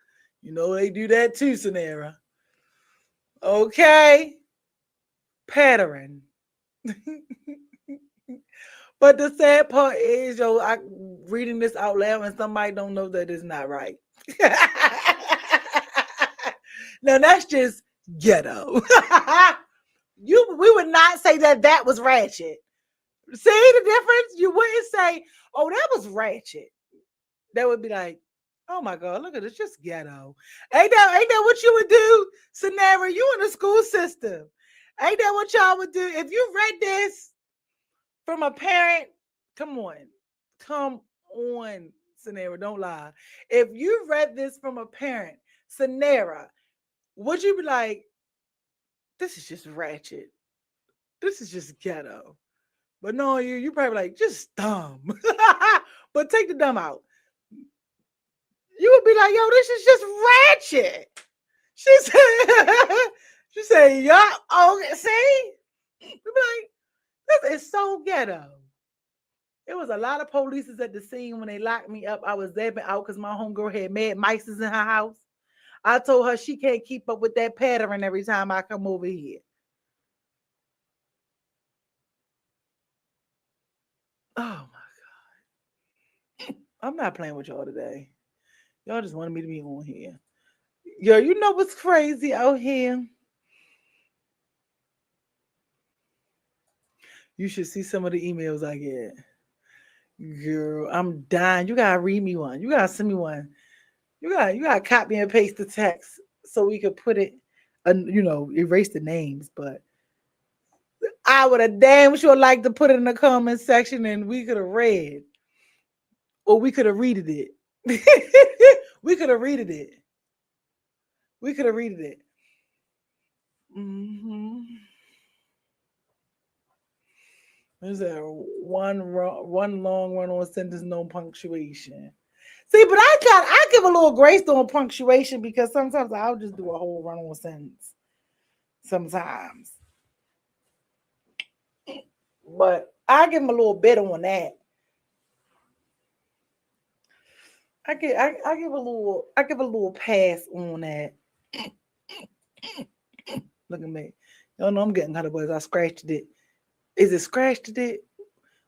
You know they do that too, Sonera. Okay. Pattern. But the sad part is, yo, I reading this out loud and somebody don't know that it's not right. Now that's just ghetto. We would not say that was ratchet. See the difference? You wouldn't say, "Oh, that was ratchet." That would be like, "Oh my God, look at this, just ghetto." Ain't that what you would do, Scenario? You in the school system? Ain't that what y'all would do if you read this from a parent? Come on, Scenario. Don't lie. If you read this from a parent, Scenario, would you be like, "This is just ratchet. This is just ghetto"? But no, you probably like just dumb. But take the dumb out. You would be like, yo, this is just ratchet. She said, she said, yeah, okay, see? You'd be like, this is so ghetto. There was a lot of police at the scene when they locked me up. I was zapping out because my homegirl had mad mices in her house. I told her she can't keep up with that pattern every time I come over here. Oh my God. I'm not playing with y'all today. Y'all just wanted me to be on here. Yo, you know what's crazy out here? You should see some of the emails I get. Girl, I'm dying. You gotta read me one. You gotta send me one. You gotta copy and paste the text so we could put it and erase the names. But I would have damn sure like to put it in the comment section and we could have read. Or we could have readed it. We could have readed it. We could have readed it. Mm-hmm. There's a one long run on sentence, no punctuation. See, but I give a little grace on punctuation because sometimes I'll just do a whole run on sentence. Sometimes, but I give them a little bit on that. I give a little pass on that. Look at me. Y'all know I'm getting kind of boys. I scratched it. Is it scratched it?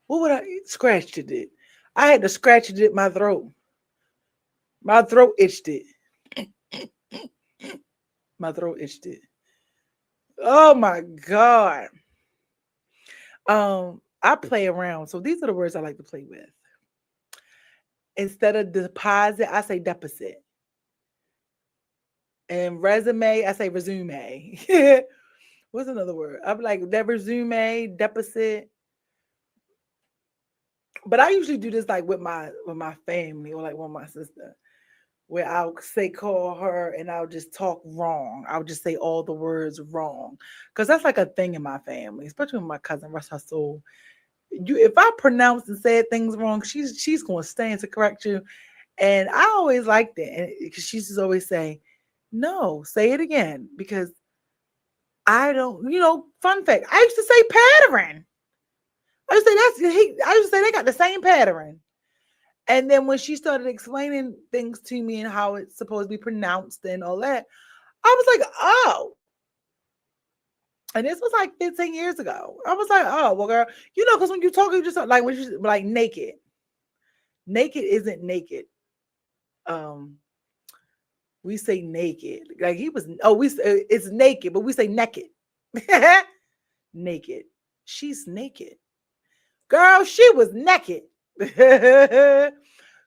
What would I scratched it? I had to scratch it in my throat. My throat itched it. My throat itched it. Oh my God. I play around. So these are the words I like to play with. Instead of deposit, I say deposit. And resume, I say resume. What's another word? I'm like that resume, deposit. But I usually do this like with my family or like with my sister, where I'll say call her and I'll just talk wrong. I'll just say all the words wrong. Because that's like a thing in my family, especially with my cousin, rest her soul. if I pronounce and said things wrong, she's gonna stand to correct you. And I always liked it because she used to always say, "No, say it again," because I don't. Fun fact: I used to say pattern. I used to say I used to say they got the same pattern. And then when she started explaining things to me and how it's supposed to be pronounced and all that, I was like, oh. And this was like 15 years ago. I was like, oh, well, girl, because when you talk, you just like when you like naked. Naked isn't naked. Um, we say naked. Like he was. Oh, it's naked, but we say naked. Naked. She's naked. Girl, she was naked.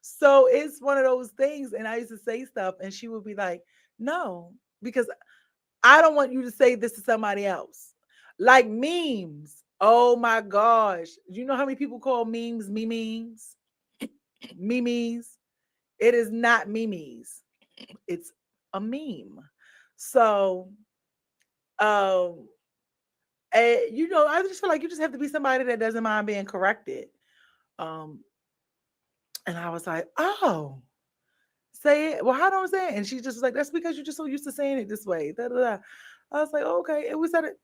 So it's one of those things. And I used to say stuff, and she would be like, no, because I don't want you to say this to somebody else. Like memes. Oh my gosh. You know how many people call memes memes? Memes. It is not memes. It's a meme. So I just feel like you just have to be somebody that doesn't mind being corrected. Um, and I was like, oh, say it. Well, how do I say it? And she just was like, that's because you're just so used to saying it this way. Da, da, da. I was like, okay. And we said it.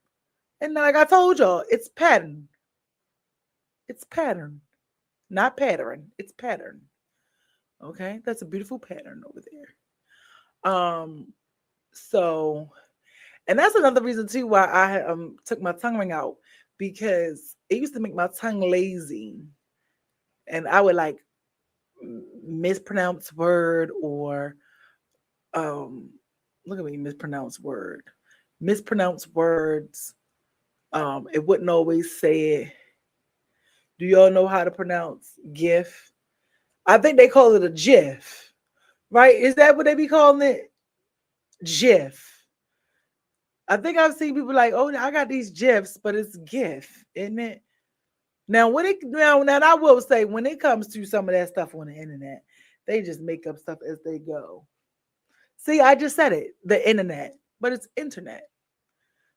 And like I told y'all, it's pattern. It's pattern, not pattern. It's pattern. Okay. That's a beautiful pattern over there. So, and that's another reason too why I took my tongue ring out, because it used to make my tongue lazy. And I would like mispronounce word or look at me, mispronounce words. It wouldn't always say it. Do y'all know how to pronounce GIF? I think they call it a GIF, right? Is that what they be calling it? GIF. I think I've seen people like, oh, I got these GIFs, but it's GIF, isn't it? Now, now I will say, when it comes to some of that stuff on the internet, they just make up stuff as they go. See, I just said it, the internet, but it's internet.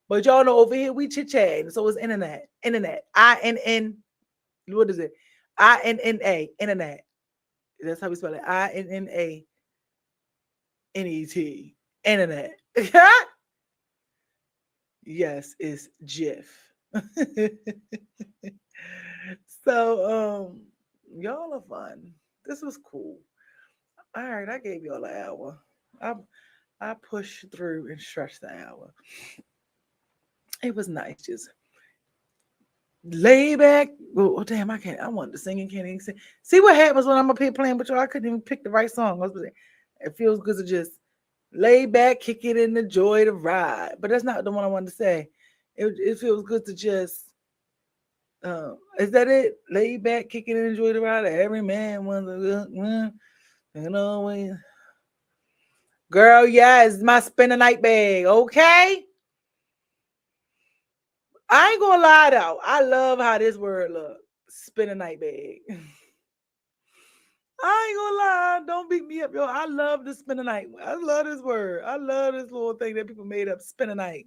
But y'all know over here we chit chat, so it's internet, INN. What is it? INNA, internet. That's how we spell it. INNANET, internet. Yes, it's GIF. So, y'all are fun. This was cool. All right, I gave y'all an hour. I pushed through and stretched the hour. It was nice, just lay back. Oh, damn, I can't. I wanted to sing and can't even sing. See what happens when I'm up here playing with y'all? I couldn't even pick the right song. It feels good to just lay back, kick it, and enjoy the ride. But that's not the one I wanted to say. It feels good to just. Is that it? Lay back, kick it, and enjoy the ride. Every man wants a and always. Girl, yes, my spend a night bag. Okay. I ain't gonna lie though. I love how this word look. Spend a night bag. I ain't gonna lie. Don't beat me up, yo. I love to spend a night. I love this word. I love this little thing that people made up. Spend a night.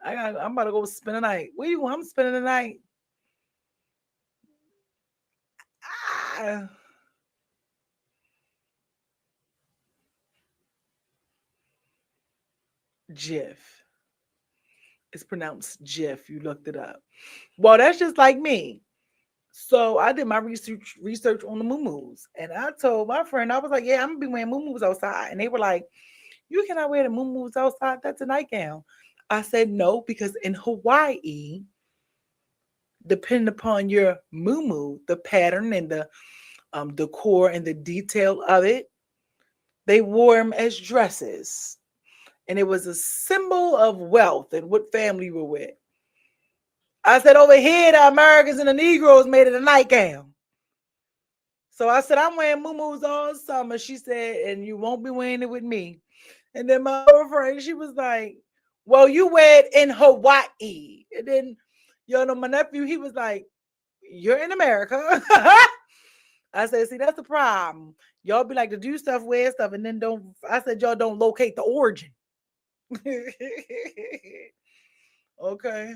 I'm about to go spend a night. Where you going? I'm spending the night. Ah. Jiff. It's pronounced Jiff. You looked it up. Well, that's just like me. So I did my research on the moo and I told my friend, I was like, yeah, I'm gonna be wearing moo outside. And they were like, you cannot wear the moo outside. That's a nightgown. I said no, because in Hawaii, depending upon your moo, the pattern and the decor and the detail of it, they wore them as dresses. And it was a symbol of wealth and what family you were with. I said, over here, the Americans and the Negroes made it a nightgown. So I said, I'm wearing moo all summer. She said, and you won't be wearing it with me. And then my other friend, she was like, well, you wear it in Hawaii. And then, my nephew, he was like, you're in America. I said, see, that's the problem. Y'all be like to do stuff, wear stuff, and then I said, y'all don't locate the origin. Okay.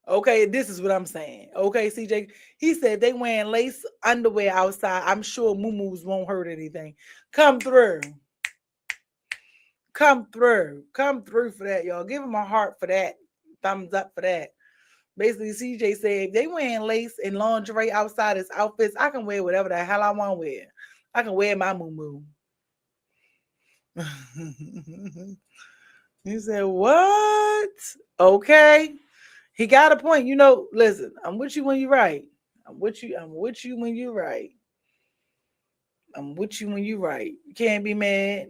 Okay, this is what I'm saying. Okay, CJ, he said they wearing lace underwear outside. I'm sure moo won't hurt anything. Come through. Come through. Come through for that, y'all. Give him a heart for that. Thumbs up for that. Basically, CJ said if they wearing lace and lingerie outside his outfits, I can wear whatever the hell I want to wear. I can wear my moo. He said, what? Okay. He got a point. You know, listen, I'm with you when you're right. I'm with you. I'm with you when you're right. I'm with you when you're right. You can't be mad.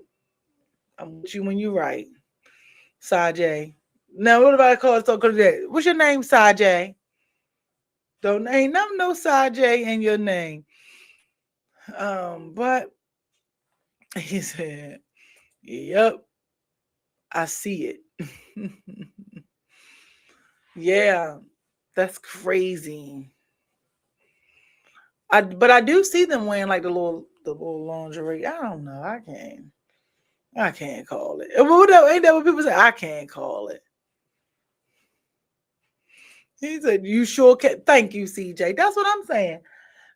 I'm with you when you're right. Sajay. Now, what about I call it so good? What's your name, Sajay? Don't ain't no Sajay in your name. But he said, "Yep, I see it." Yeah, that's crazy. But I do see them wearing like the little lingerie. I don't know. I can't call it. Ain't that what people say? I can't call it. He said, "You sure can." Thank you, CJ. That's what I'm saying.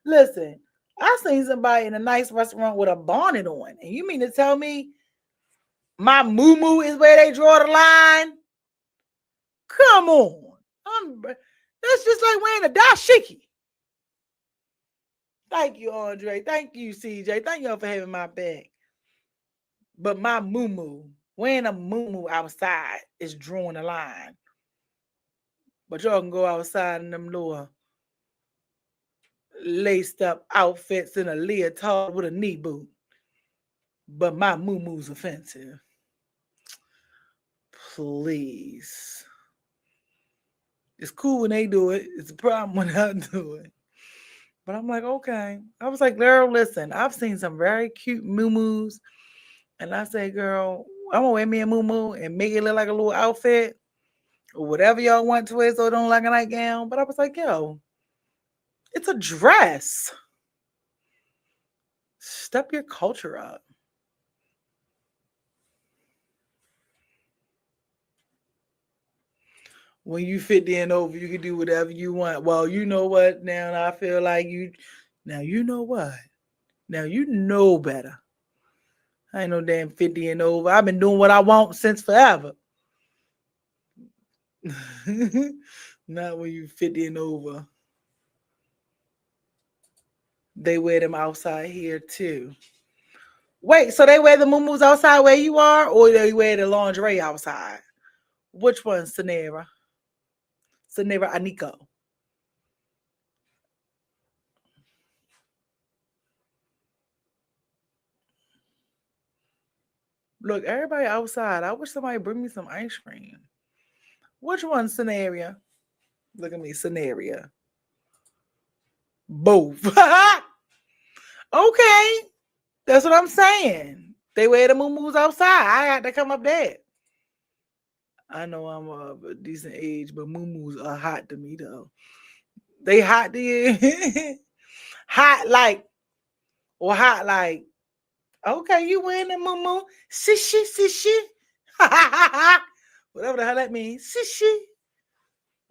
Listen, I seen somebody in a nice restaurant with a bonnet on, and you mean to tell me my moo is where they draw the line? Come on. That's just like wearing a dashiki. Thank you, Andre. Thank you, CJ. Thank y'all for having my back. But my moo wearing a moo outside is drawing a line. But y'all can go outside in them little laced up outfits in a leotard with a knee boot. But my moo offensive. Please. It's cool when they do it. It's a problem when I do it. But I'm like, okay. I was like, girl, listen, I've seen some very cute moo and I say, girl, I'm gonna wear me a moo and make it look like a little outfit or whatever y'all want to wear so it don't look like a nightgown. But I was like, yo, it's a dress. Step your culture up. When you 50 and over, you can do whatever you want. Well, you know what? Now I feel like you. Now you know what? Now you know better. I ain't no damn 50 and over. I've been doing what I want since forever. Not when you 50 and over. They wear them outside here too. Wait, so they wear the moo outside where you are, or they wear the lingerie outside? Which one, Sanera? Sanera Aniko. Look, everybody outside. I wish somebody bring me some ice cream. Which one, scenario? Look at me, scenario. Both. Okay, that's what I'm saying. They wear the moo outside. I had to come up there. I know I'm of a decent age, but moo are hot to me though. They hot to you. Hot like or hot like. Okay, you wearing the moo Sishi, sishi. Whatever the hell that means. Sishi.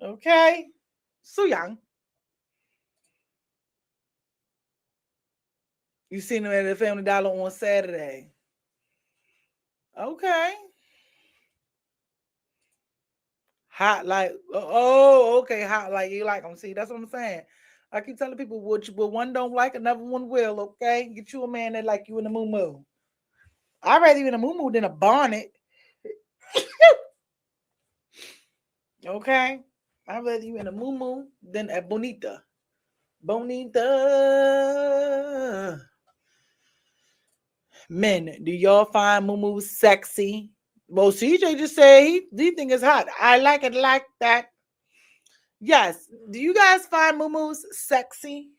Okay. So young. You seen them at the Family Dollar on Saturday. Okay. Hot like okay, hot like you like them. See, that's what I'm saying. I keep telling people what one don't like, another one will. Okay, get you a man that like you in the moo. I'd rather you in a moo than a bonnet. Okay, I'd rather you in a moo than a bonita. Bonita. Men, do y'all find moo sexy? Well, CJ just said he think it's hot. I like it like that. Yes. Do you guys find moo sexy?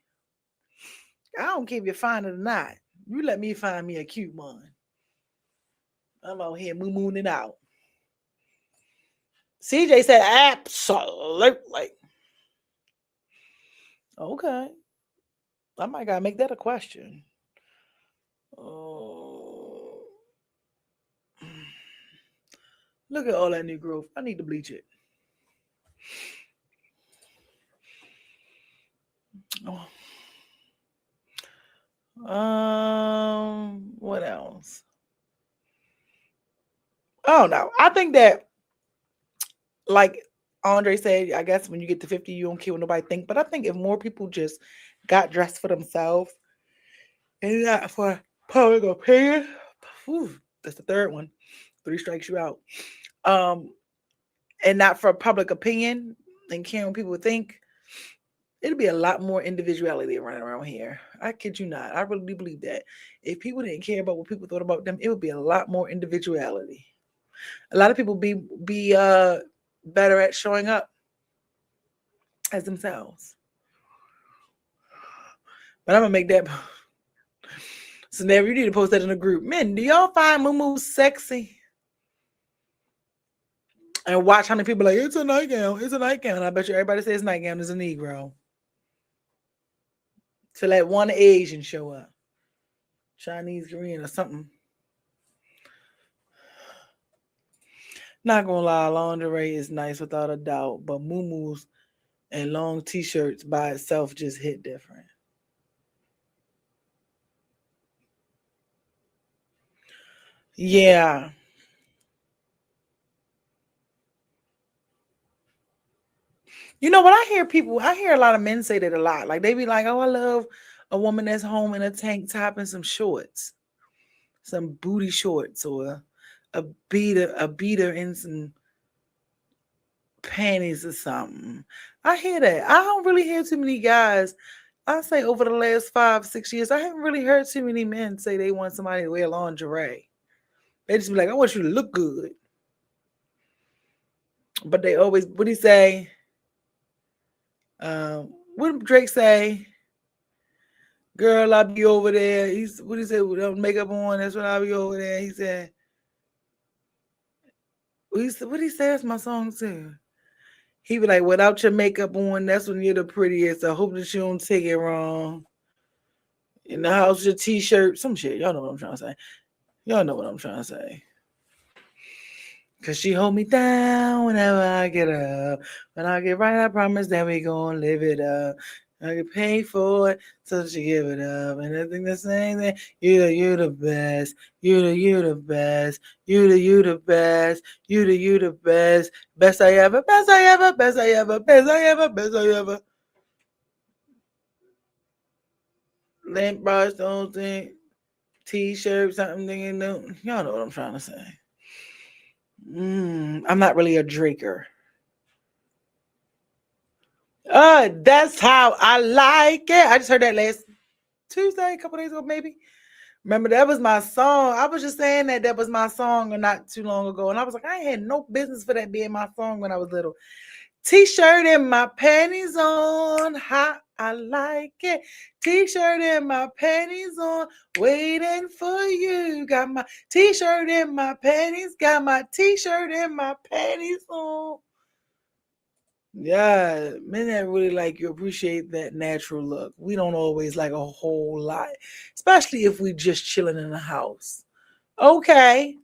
I don't care if you find it or not. You let me find me a cute one. I'm out here moo it out. CJ said absolutely. Okay. I might gotta make that a question. Oh, look at all that new growth. I need to bleach it. What else? Oh no, I think that, like Andre said, I guess when you get to 50, you don't care what nobody think. But I think if more people just got dressed for themselves and not for public opinion, that's the third one. 3 strikes you out. And not for public opinion and caring what people think, it'll be a lot more individuality running around here. I kid you not. I really do believe that. If people didn't care about what people thought about them, it would be a lot more individuality. A lot of people be better at showing up as themselves. But I'm gonna make that. So now you need to post that in a group. Men, do y'all find Moo sexy? And watch how many people are like, it's a nightgown, it's a nightgown. I bet you everybody says nightgown is a Negro. To let one Asian show up. Chinese, Korean, or something. Not gonna lie, lingerie is nice without a doubt, but muumuus and long t-shirts by itself just hit different. Yeah. You know what? I hear a lot of men say that a lot. Like they be like, oh, I love a woman that's home in a tank top and some shorts, some booty shorts, or a beater in some panties or something. I hear that. I don't really hear too many guys. I say over the last 5-6 years, I haven't really heard too many men say they want somebody to wear lingerie. They just be like, I want you to look good. But they always, what do you say? What did Drake say? Girl, I'll be over there. He's what he said, with makeup on, that's when I'll be over there. He said, what did he say? That's my song too. He be like, without your makeup on, that's when you're the prettiest. I hope that you don't take it wrong. In the house, your t-shirt, some shit. Y'all know what I'm trying to say. Y'all know what I'm trying to say. Cause she hold me down whenever I get up. When I get right, I promise that we gonna live it up. I get paid for it, so she give it up. And I think the same thing. You the best. You the best. You the best. You the best. Best I ever. Best I ever. Best I ever. Best I ever. Best I ever. Lamp brush, don't think. T-shirt, something. Y'all know what I'm trying to say. I'm not really a drinker. That's how I like it. I just heard that last Tuesday, a couple days ago, maybe. Remember, that was my song. I was just saying that was my song not too long ago. And I was like, I had no business for that being my song when I was little. T-shirt and my panties on, how I like it. T-shirt and my panties on, waiting for you. Got my T-shirt and my panties, got my T-shirt and my panties on. Yeah, men that really like you appreciate that natural look. We don't always like a whole lot, especially if we just chilling in the house. Okay.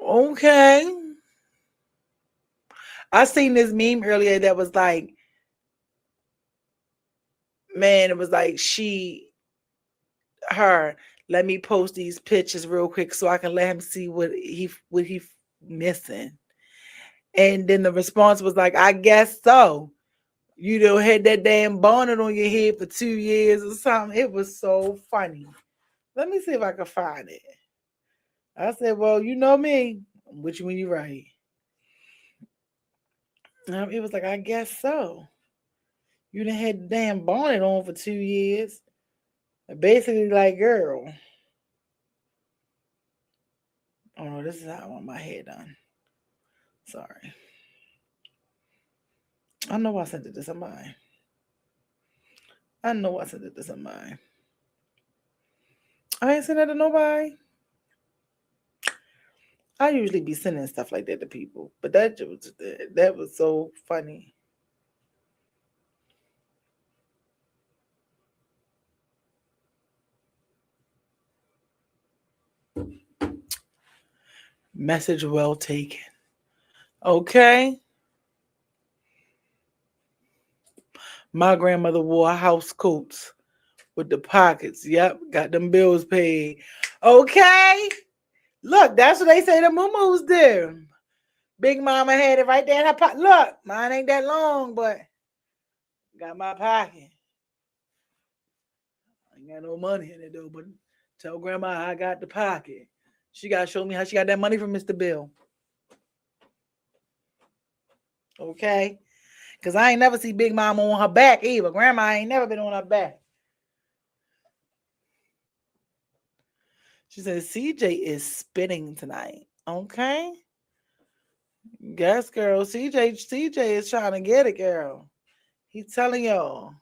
Okay. I seen this meme earlier that was like, man, it was like her, let me post these pictures real quick so I can let him see what he missing. And then the response was like, I guess so. You don't had that damn bonnet on your head for 2 years or something. It was so funny. Let me see if I can find it. I said, well, you know me. I'm with you when you're right. It was like, I guess so. You done had the damn bonnet on for 2 years. Basically, like, girl. Oh, this is how I want my hair done. Sorry. I know I sent it to somebody. I know I sent it to somebody. I ain't sent it to nobody. I usually be sending stuff like that to people, but that was so funny. Message well taken. Okay. My grandmother wore house coats with the pockets. Yep, got them bills paid. Okay. Look, that's what they say the moo do. Big Mama had it right there in her pocket. Look, mine ain't that long, but got my pocket. I ain't got no money in it though, but tell grandma I got the pocket. She gotta show me how she got that money from Mr. Bill. Okay? Cause I ain't never see Big Mama on her back either. Grandma ain't never been on her back. She says CJ is spitting tonight. Okay. Yes, girl. CJ is trying to get it, girl. He's telling y'all.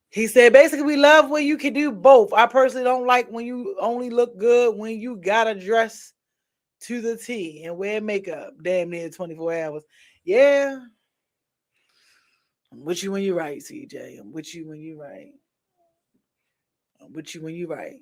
He said basically we love when you can do both. I personally don't like when you only look good when you gotta dress to the T and wear makeup damn near 24 hours. Yeah. I'm with you when you're right, CJ. I'm with you when you're right. I'm with you when you're right.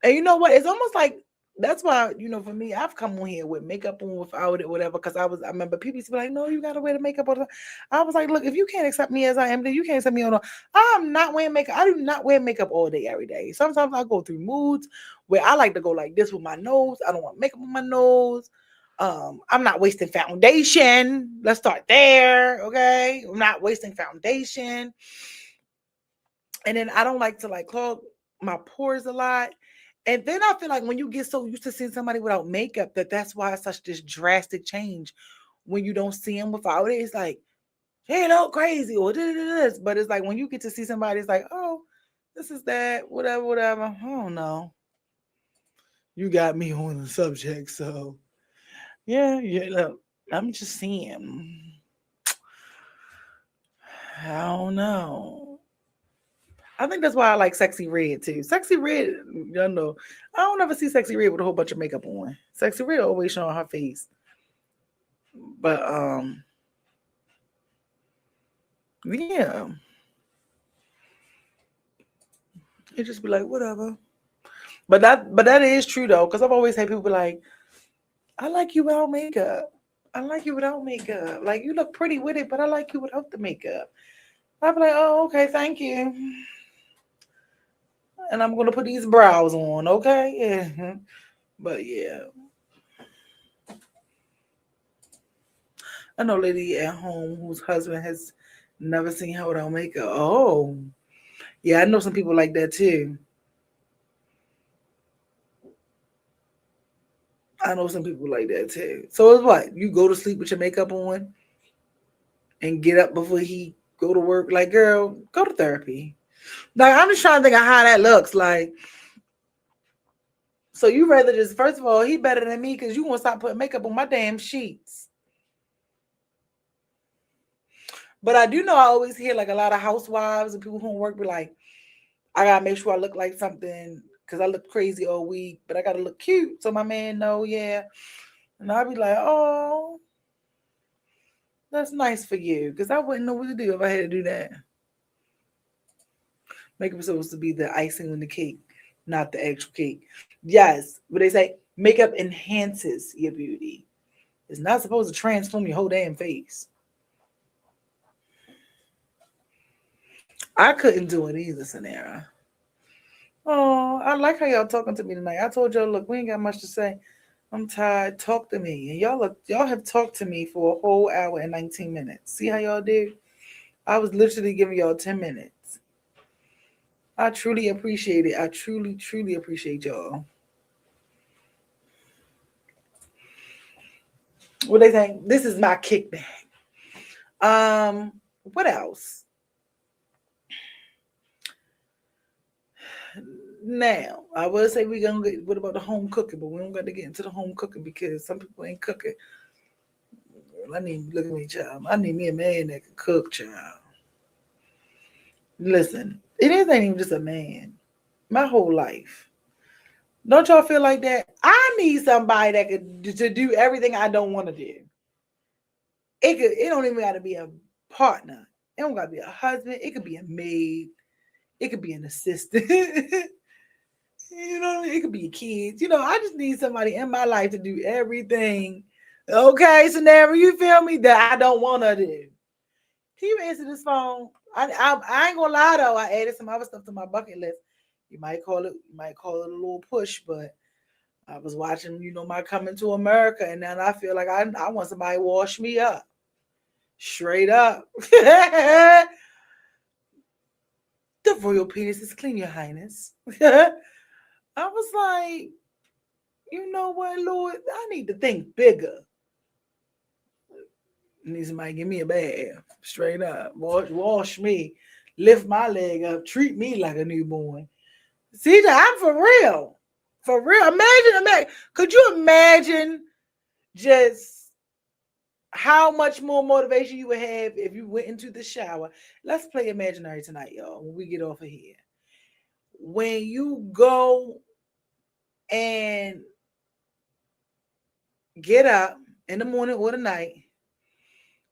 And you know what? It's almost like that's why, for me, I've come on here with makeup on, without it, whatever. Because I remember people used to be like, no, you got to wear the makeup all the time. I was like, look, if you can't accept me as I am, then you can't accept me on. I'm not wearing makeup. I do not wear makeup all day, every day. Sometimes I go through moods where I like to go like this with my nose. I don't want makeup on my nose. I'm not wasting foundation. Let's start there. Okay. I'm not wasting foundation. And then I don't like to like clog my pores a lot. And then I feel like when you get so used to seeing somebody without makeup, that's why it's such this drastic change when you don't see them without it. It's like, hey, look crazy or this. But it's like when you get to see somebody, it's like, oh, this is that, whatever, whatever. I don't know. You got me on the subject. So, yeah, look, I'm just seeing. I don't know. I think that's why I like Sexy Red too. Sexy Red, I don't ever see Sexy Red with a whole bunch of makeup on. Sexy Red always showing her face. But yeah. It just be like, whatever. But that is true though, because I've always had people be like, I like you without makeup. I like you without makeup. Like you look pretty with it, but I like you without the makeup. I'd be like, oh, okay, thank you. And I'm gonna put these brows on, okay? Yeah. But yeah. I know a lady at home whose husband has never seen her without makeup. Oh. Yeah, I know some people like that too. I know some people like that too. So it's what? You go to sleep with your makeup on and get up before he go to work. Like, girl, go to therapy. Like, I'm just trying to think of how that looks. Like, so you rather just first of all, he better than me because you won't stop putting makeup on my damn sheets. But I do know I always hear like a lot of housewives and people who work be like, I gotta make sure I look like something because I look crazy all week, but I gotta look cute. So my man know, yeah. And I'll be like, oh, that's nice for you. Because I wouldn't know what to do if I had to do that. Makeup is supposed to be the icing on the cake, not the actual cake. Yes, but they say makeup enhances your beauty. It's not supposed to transform your whole damn face. I couldn't do it either, Sanara. Oh, I like how y'all talking to me tonight. I told y'all, look, we ain't got much to say. I'm tired. Talk to me. And y'all have talked to me for a whole hour and 19 minutes. See how y'all did? I was literally giving y'all 10 minutes. I truly appreciate it. I truly, truly appreciate y'all. What they think? This is my kickback. What else? Now, I will say we're gonna get what about the home cooking, but we don't got to get into the home cooking because some people ain't cooking. Girl, I need look at me, child. I need me a man that can cook, child. Listen, it ain't even just a man. My whole life. Don't y'all feel like that? I need somebody that could to do everything I don't want to do. It don't even gotta be a partner. It don't gotta be a husband. It could be a maid. It could be an assistant. It could be kids. I just need somebody in my life to do everything. Okay, so now you feel me that I don't want to do. Can you answer this phone? I ain't gonna lie though. I added some other stuff to my bucket list. You might call it a little push, but I was watching, my Coming to America, and now I feel like I want somebody to wash me up, straight up. The royal penis is clean, Your Highness. I was like, you know what, Lord? I need to think bigger. Need somebody to give me a bath, straight up. Wash me, lift my leg up, treat me like a newborn. See, I'm for real. For real. Imagine. Could you imagine just how much more motivation you would have if you went into the shower? Let's play imaginary tonight, y'all, when we get off of here. When you go and get up in the morning or the night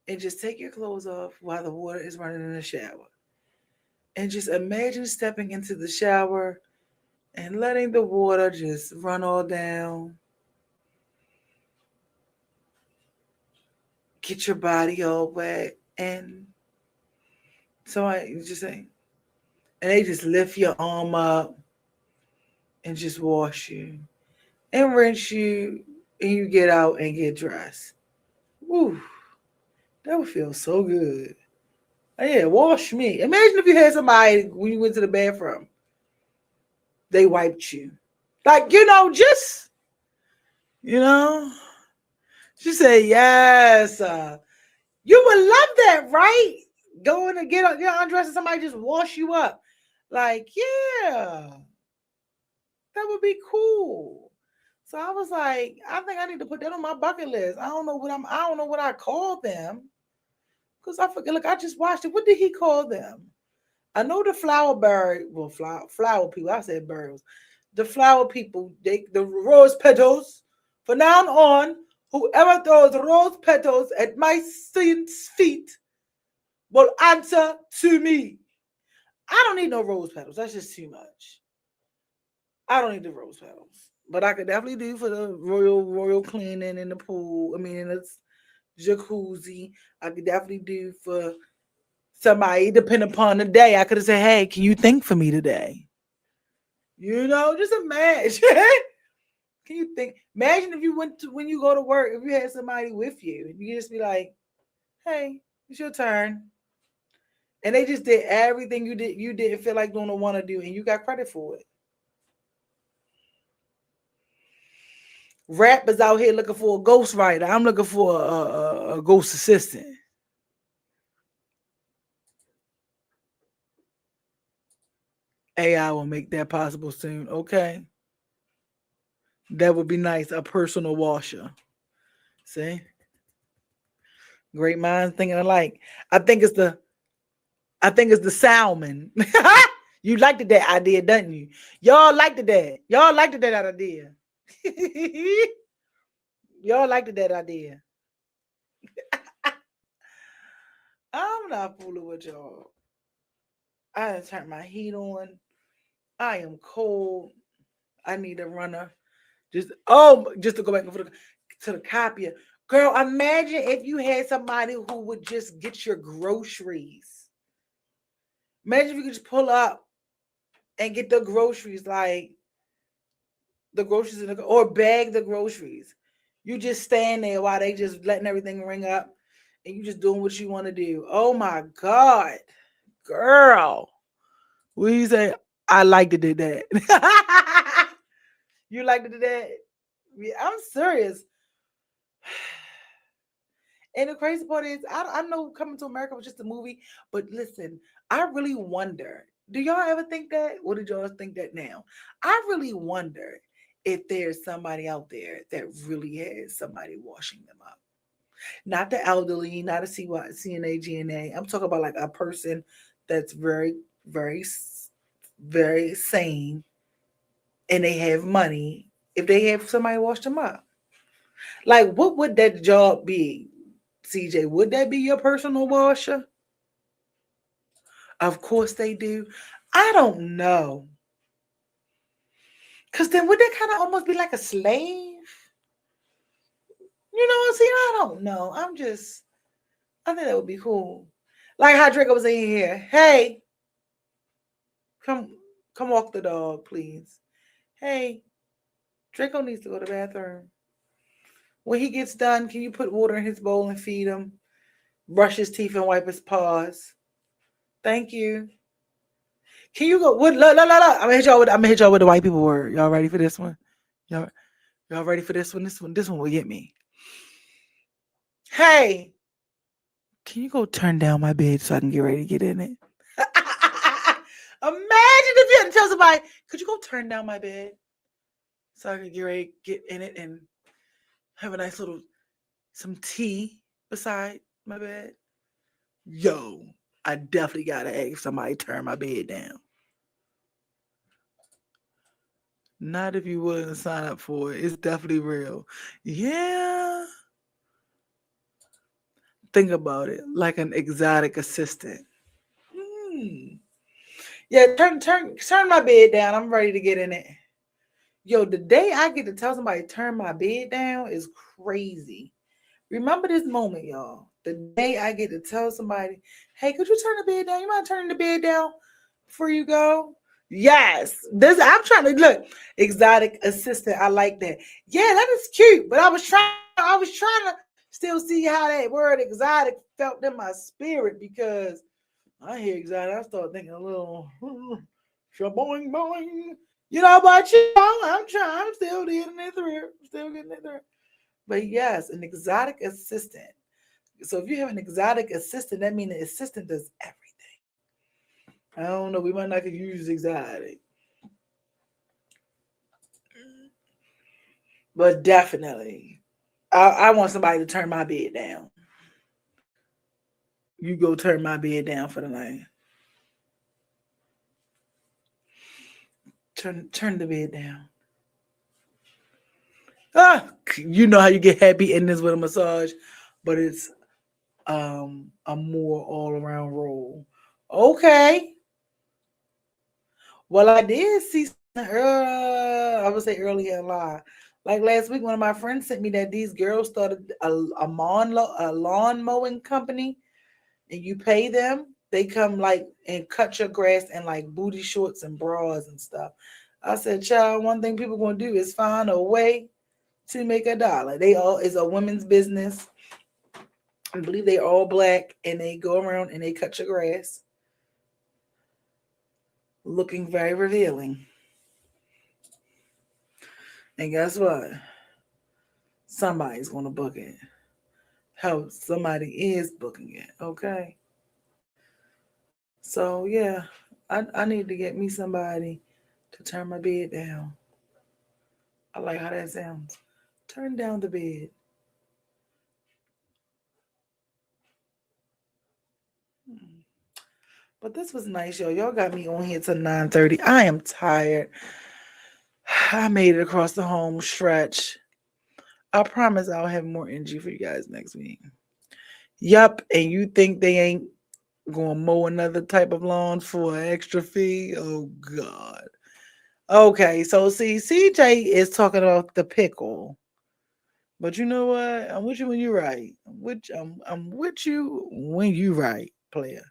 and just take your clothes off while the water is running in the shower. And just imagine stepping into the shower and letting the water just run all down. Get your body all wet. And so I just say, and they just lift your arm up and just wash you and rinse you. And you get out and get dressed. Woo, that would feel so good. Yeah, wash me. Imagine if you had somebody when you went to the bathroom, they wiped you. Like, she said, yes. You would love that, right? Going to get undressed and somebody just wash you up. Like, yeah, that would be cool. So I was like, I think I need to put that on my bucket list. I don't know what I call them. Because I forget, look, I just watched it. What did he call them? I know the flower people. I said birds. The flower people, the rose petals. From now on, whoever throws rose petals at my saint's feet will answer to me. I don't need no rose petals. That's just too much. I don't need the rose petals. But I could definitely do for the royal cleaning in the pool. I mean, in the jacuzzi. I could definitely do for somebody, depending upon the day. I could have said, hey, can you think for me today? Just imagine. Can you think? Imagine if when you go to work, if you had somebody with you, you just be like, hey, it's your turn. And they just did everything you didn't feel like doing or want to do, and you got credit for it. Rappers out here looking for a ghostwriter. I'm looking for a ghost assistant. AI will make that possible soon. Okay. That would be nice. A personal washer. See? Great minds thinking alike. I think it's the salmon. You liked that idea, doesn't you? Y'all liked that. Y'all liked that idea. Y'all liked that idea. I'm not fooling with y'all. I done turned my heat on. I am cold. I need a runner. Just to go back to the copier. Girl, imagine if you had somebody who would just get your groceries. Imagine if you could just pull up and get the groceries, like the groceries or bag the groceries. You just stand there while they just letting everything ring up and you just doing what you want to do. Oh my God. Girl. What you say? I like to do that. You like to do that? Yeah, I'm serious. And the crazy part is, I know Coming to America was just a movie, but listen, I really wonder, do y'all ever think that? What did y'all think that now? I really wonder if there's somebody out there that really has somebody washing them up. Not the elderly, not a CNA, GNA. I'm talking about like a person that's very, very, very sane and they have money if they have somebody wash them up. Like, what would that job be, CJ? Would that be your personal washer? Of course they do. I don't know. Because then would that kind of almost be like a slave? You know what I'm saying? I don't know. I think that would be cool. Like how Draco was in here. Hey, come walk the dog, please. Hey, Draco needs to go to the bathroom. When he gets done, can you put water in his bowl and feed him? Brush his teeth and wipe his paws. Thank you. Can you go? What? Look, look, look, look. I'm gonna hit y'all with the white people word. Y'all ready for this one? Y'all, y'all ready for this one? This one will get me. Hey, can you go turn down my bed so I can get ready to get in it? Imagine if you had to tell somebody, could you go turn down my bed so I can get ready to get in it and have a nice little some tea beside my bed? Yo, I definitely gotta ask somebody to turn my bed down. Not if you willing to sign up for it. It's definitely real. Yeah. Think about it. Like an exotic assistant. Hmm. Yeah, turn my bed down. I'm ready to get in it. Yo, the day I get to tell somebody to turn my bed down is crazy. Remember this moment, y'all. The day I get to tell somebody, hey, could you turn the bed down? You mind turning the bed down before you go? Yes. This I'm trying to look. Exotic assistant. I like that. Yeah, that is cute. But I was trying to still see how that word exotic felt in my spirit because I hear exotic. I start thinking a little shaboing boing. You know about you? I'm trying. I'm still getting it through. Still getting it through. But yes, an exotic assistant. So if you have an exotic assistant, that means the assistant does everything. I don't know. We might not could use exotic, but definitely, I want somebody to turn my bed down. You go turn my bed down for the night. Turn the bed down. Ah, you know how you get happy endings with a massage, but it's a more all around roll. Okay. Well, I did see I would say earlier lie. Like last week, one of my friends sent me that these girls started a lawn mowing company, and you pay them. They come like and cut your grass in like booty shorts and bras and stuff. I said, child, one thing people gonna do is find a way to make a dollar. They all is a women's business. I believe they all black and they go around and they cut your grass, looking very revealing. And guess what? Somebody's gonna book it. How somebody is booking it, okay? So yeah, I need to get me somebody to turn my bed down. I like how that sounds. Turn down the bed. Hmm. But this was nice, yo. Y'all got me on here till 9:30. I am tired. I made it across the home stretch. I promise I'll have more energy for you guys next week. Yup, and you think they ain't gonna mow another type of lawn for an extra fee? Oh God. Okay, so see, CJ is talking about the pickle, but you know what? I'm with you when you're right. I'm with you when you right, player.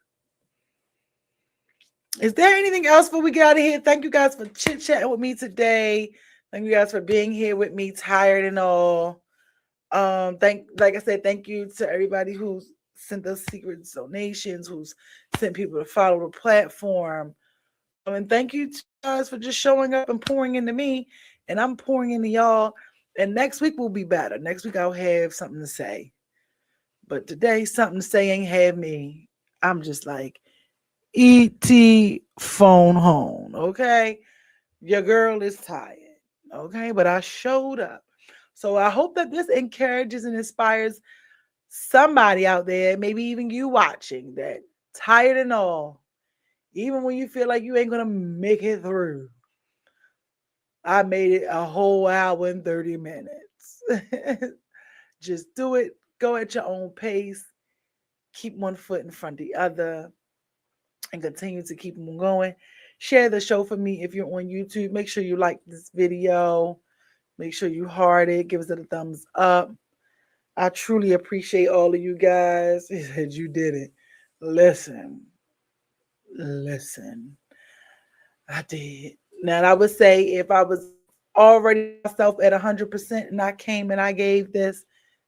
Is there anything else before we get out of here? Thank you guys for chit chatting with me today. Thank you guys for being here with me, tired and all. Like I said, thank you to everybody who's sent us secret donations, who's sent people to follow the platform. And thank you to guys for just showing up and pouring into me, and I'm pouring into y'all. And next week will be better. Next week I'll have something to say. But today, something to say ain't have me. I'm just like, ET phone home. Okay. Your girl is tired. Okay. But I showed up. So I hope that this encourages and inspires somebody out there, maybe even you watching, that tired and all, even when you feel like you ain't gonna make it through. I made it a whole hour and 30 minutes. Just do it. Go at your own pace. Keep one foot in front of the other and continue to keep them going. Share the show for me if you're on YouTube. Make sure you like this video. Make sure you heart it. Give us a thumbs up. I truly appreciate all of you guys. He said you did it. Listen. I did. Now I would say if I was already myself at 100% and I came and I gave this,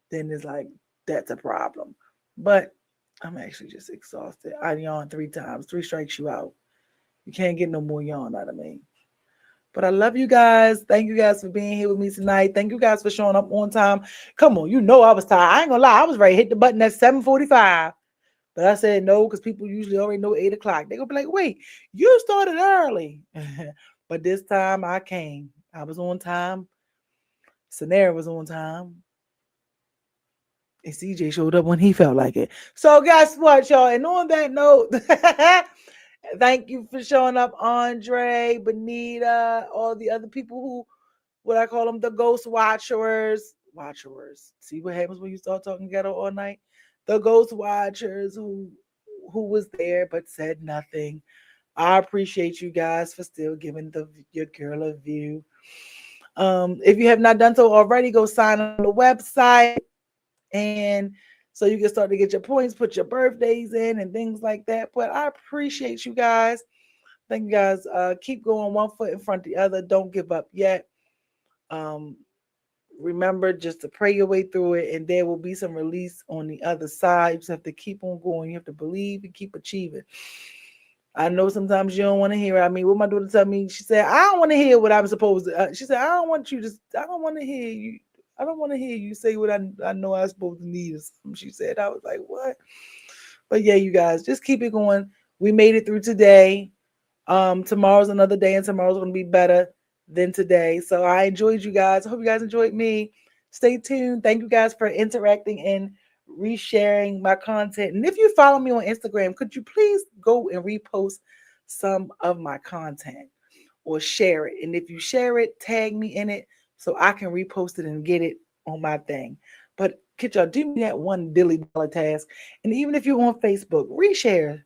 then it's like that's a problem. But I'm actually just exhausted. I yawned 3 times. 3 strikes you out. You can't get no more yawn out of me. But I love you guys. Thank you guys for being here with me tonight. Thank you guys for showing up on time. Come on, you know I was tired. I ain't gonna lie, I was ready to hit the button at 7:45. But I said no because people usually already know 8 o'clock. They're gonna be like, wait, you started early. But this time I came. I was on time. Scenario was on time. And CJ showed up when he felt like it. So guess what, y'all? And on that note, thank you for showing up, Andre, Benita, all the other people who, what I call them, the ghost watchers. Watchers. See what happens when you start talking ghetto all night? The ghost watchers who was there but said nothing. I appreciate you guys for still giving your girl a view. If you have not done so already, go sign on the website, and so you can start to get your points, put your birthdays in and things like that. But I appreciate you guys. Thank you guys. Keep going one foot in front of the other. Don't give up yet. Um, Remember just to pray your way through it, and there will be some release on the other side. You just have to keep on going. You have to believe and keep achieving. I know sometimes you don't want to hear it. I mean, what my daughter tell me, she said, I don't want to hear what I'm supposed to. She said, I don't want you to, I don't want to hear you. I don't want to hear you say what I know I'm supposed to need or something. She said, I was like, what? But yeah, you guys, just keep it going. We made it through today. Tomorrow's another day, and tomorrow's going to be better than today. So I enjoyed you guys. I hope you guys enjoyed me. Stay tuned. Thank you guys for interacting and resharing my content. And if you follow me on Instagram, could you please go and repost some of my content or share it? And if you share it, tag me in it so I can repost it and get it on my thing. But could y'all do me that one dilly dollar task? And even if you're on Facebook, reshare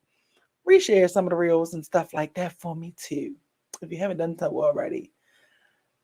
some of the reels and stuff like that for me too, if you haven't done so already.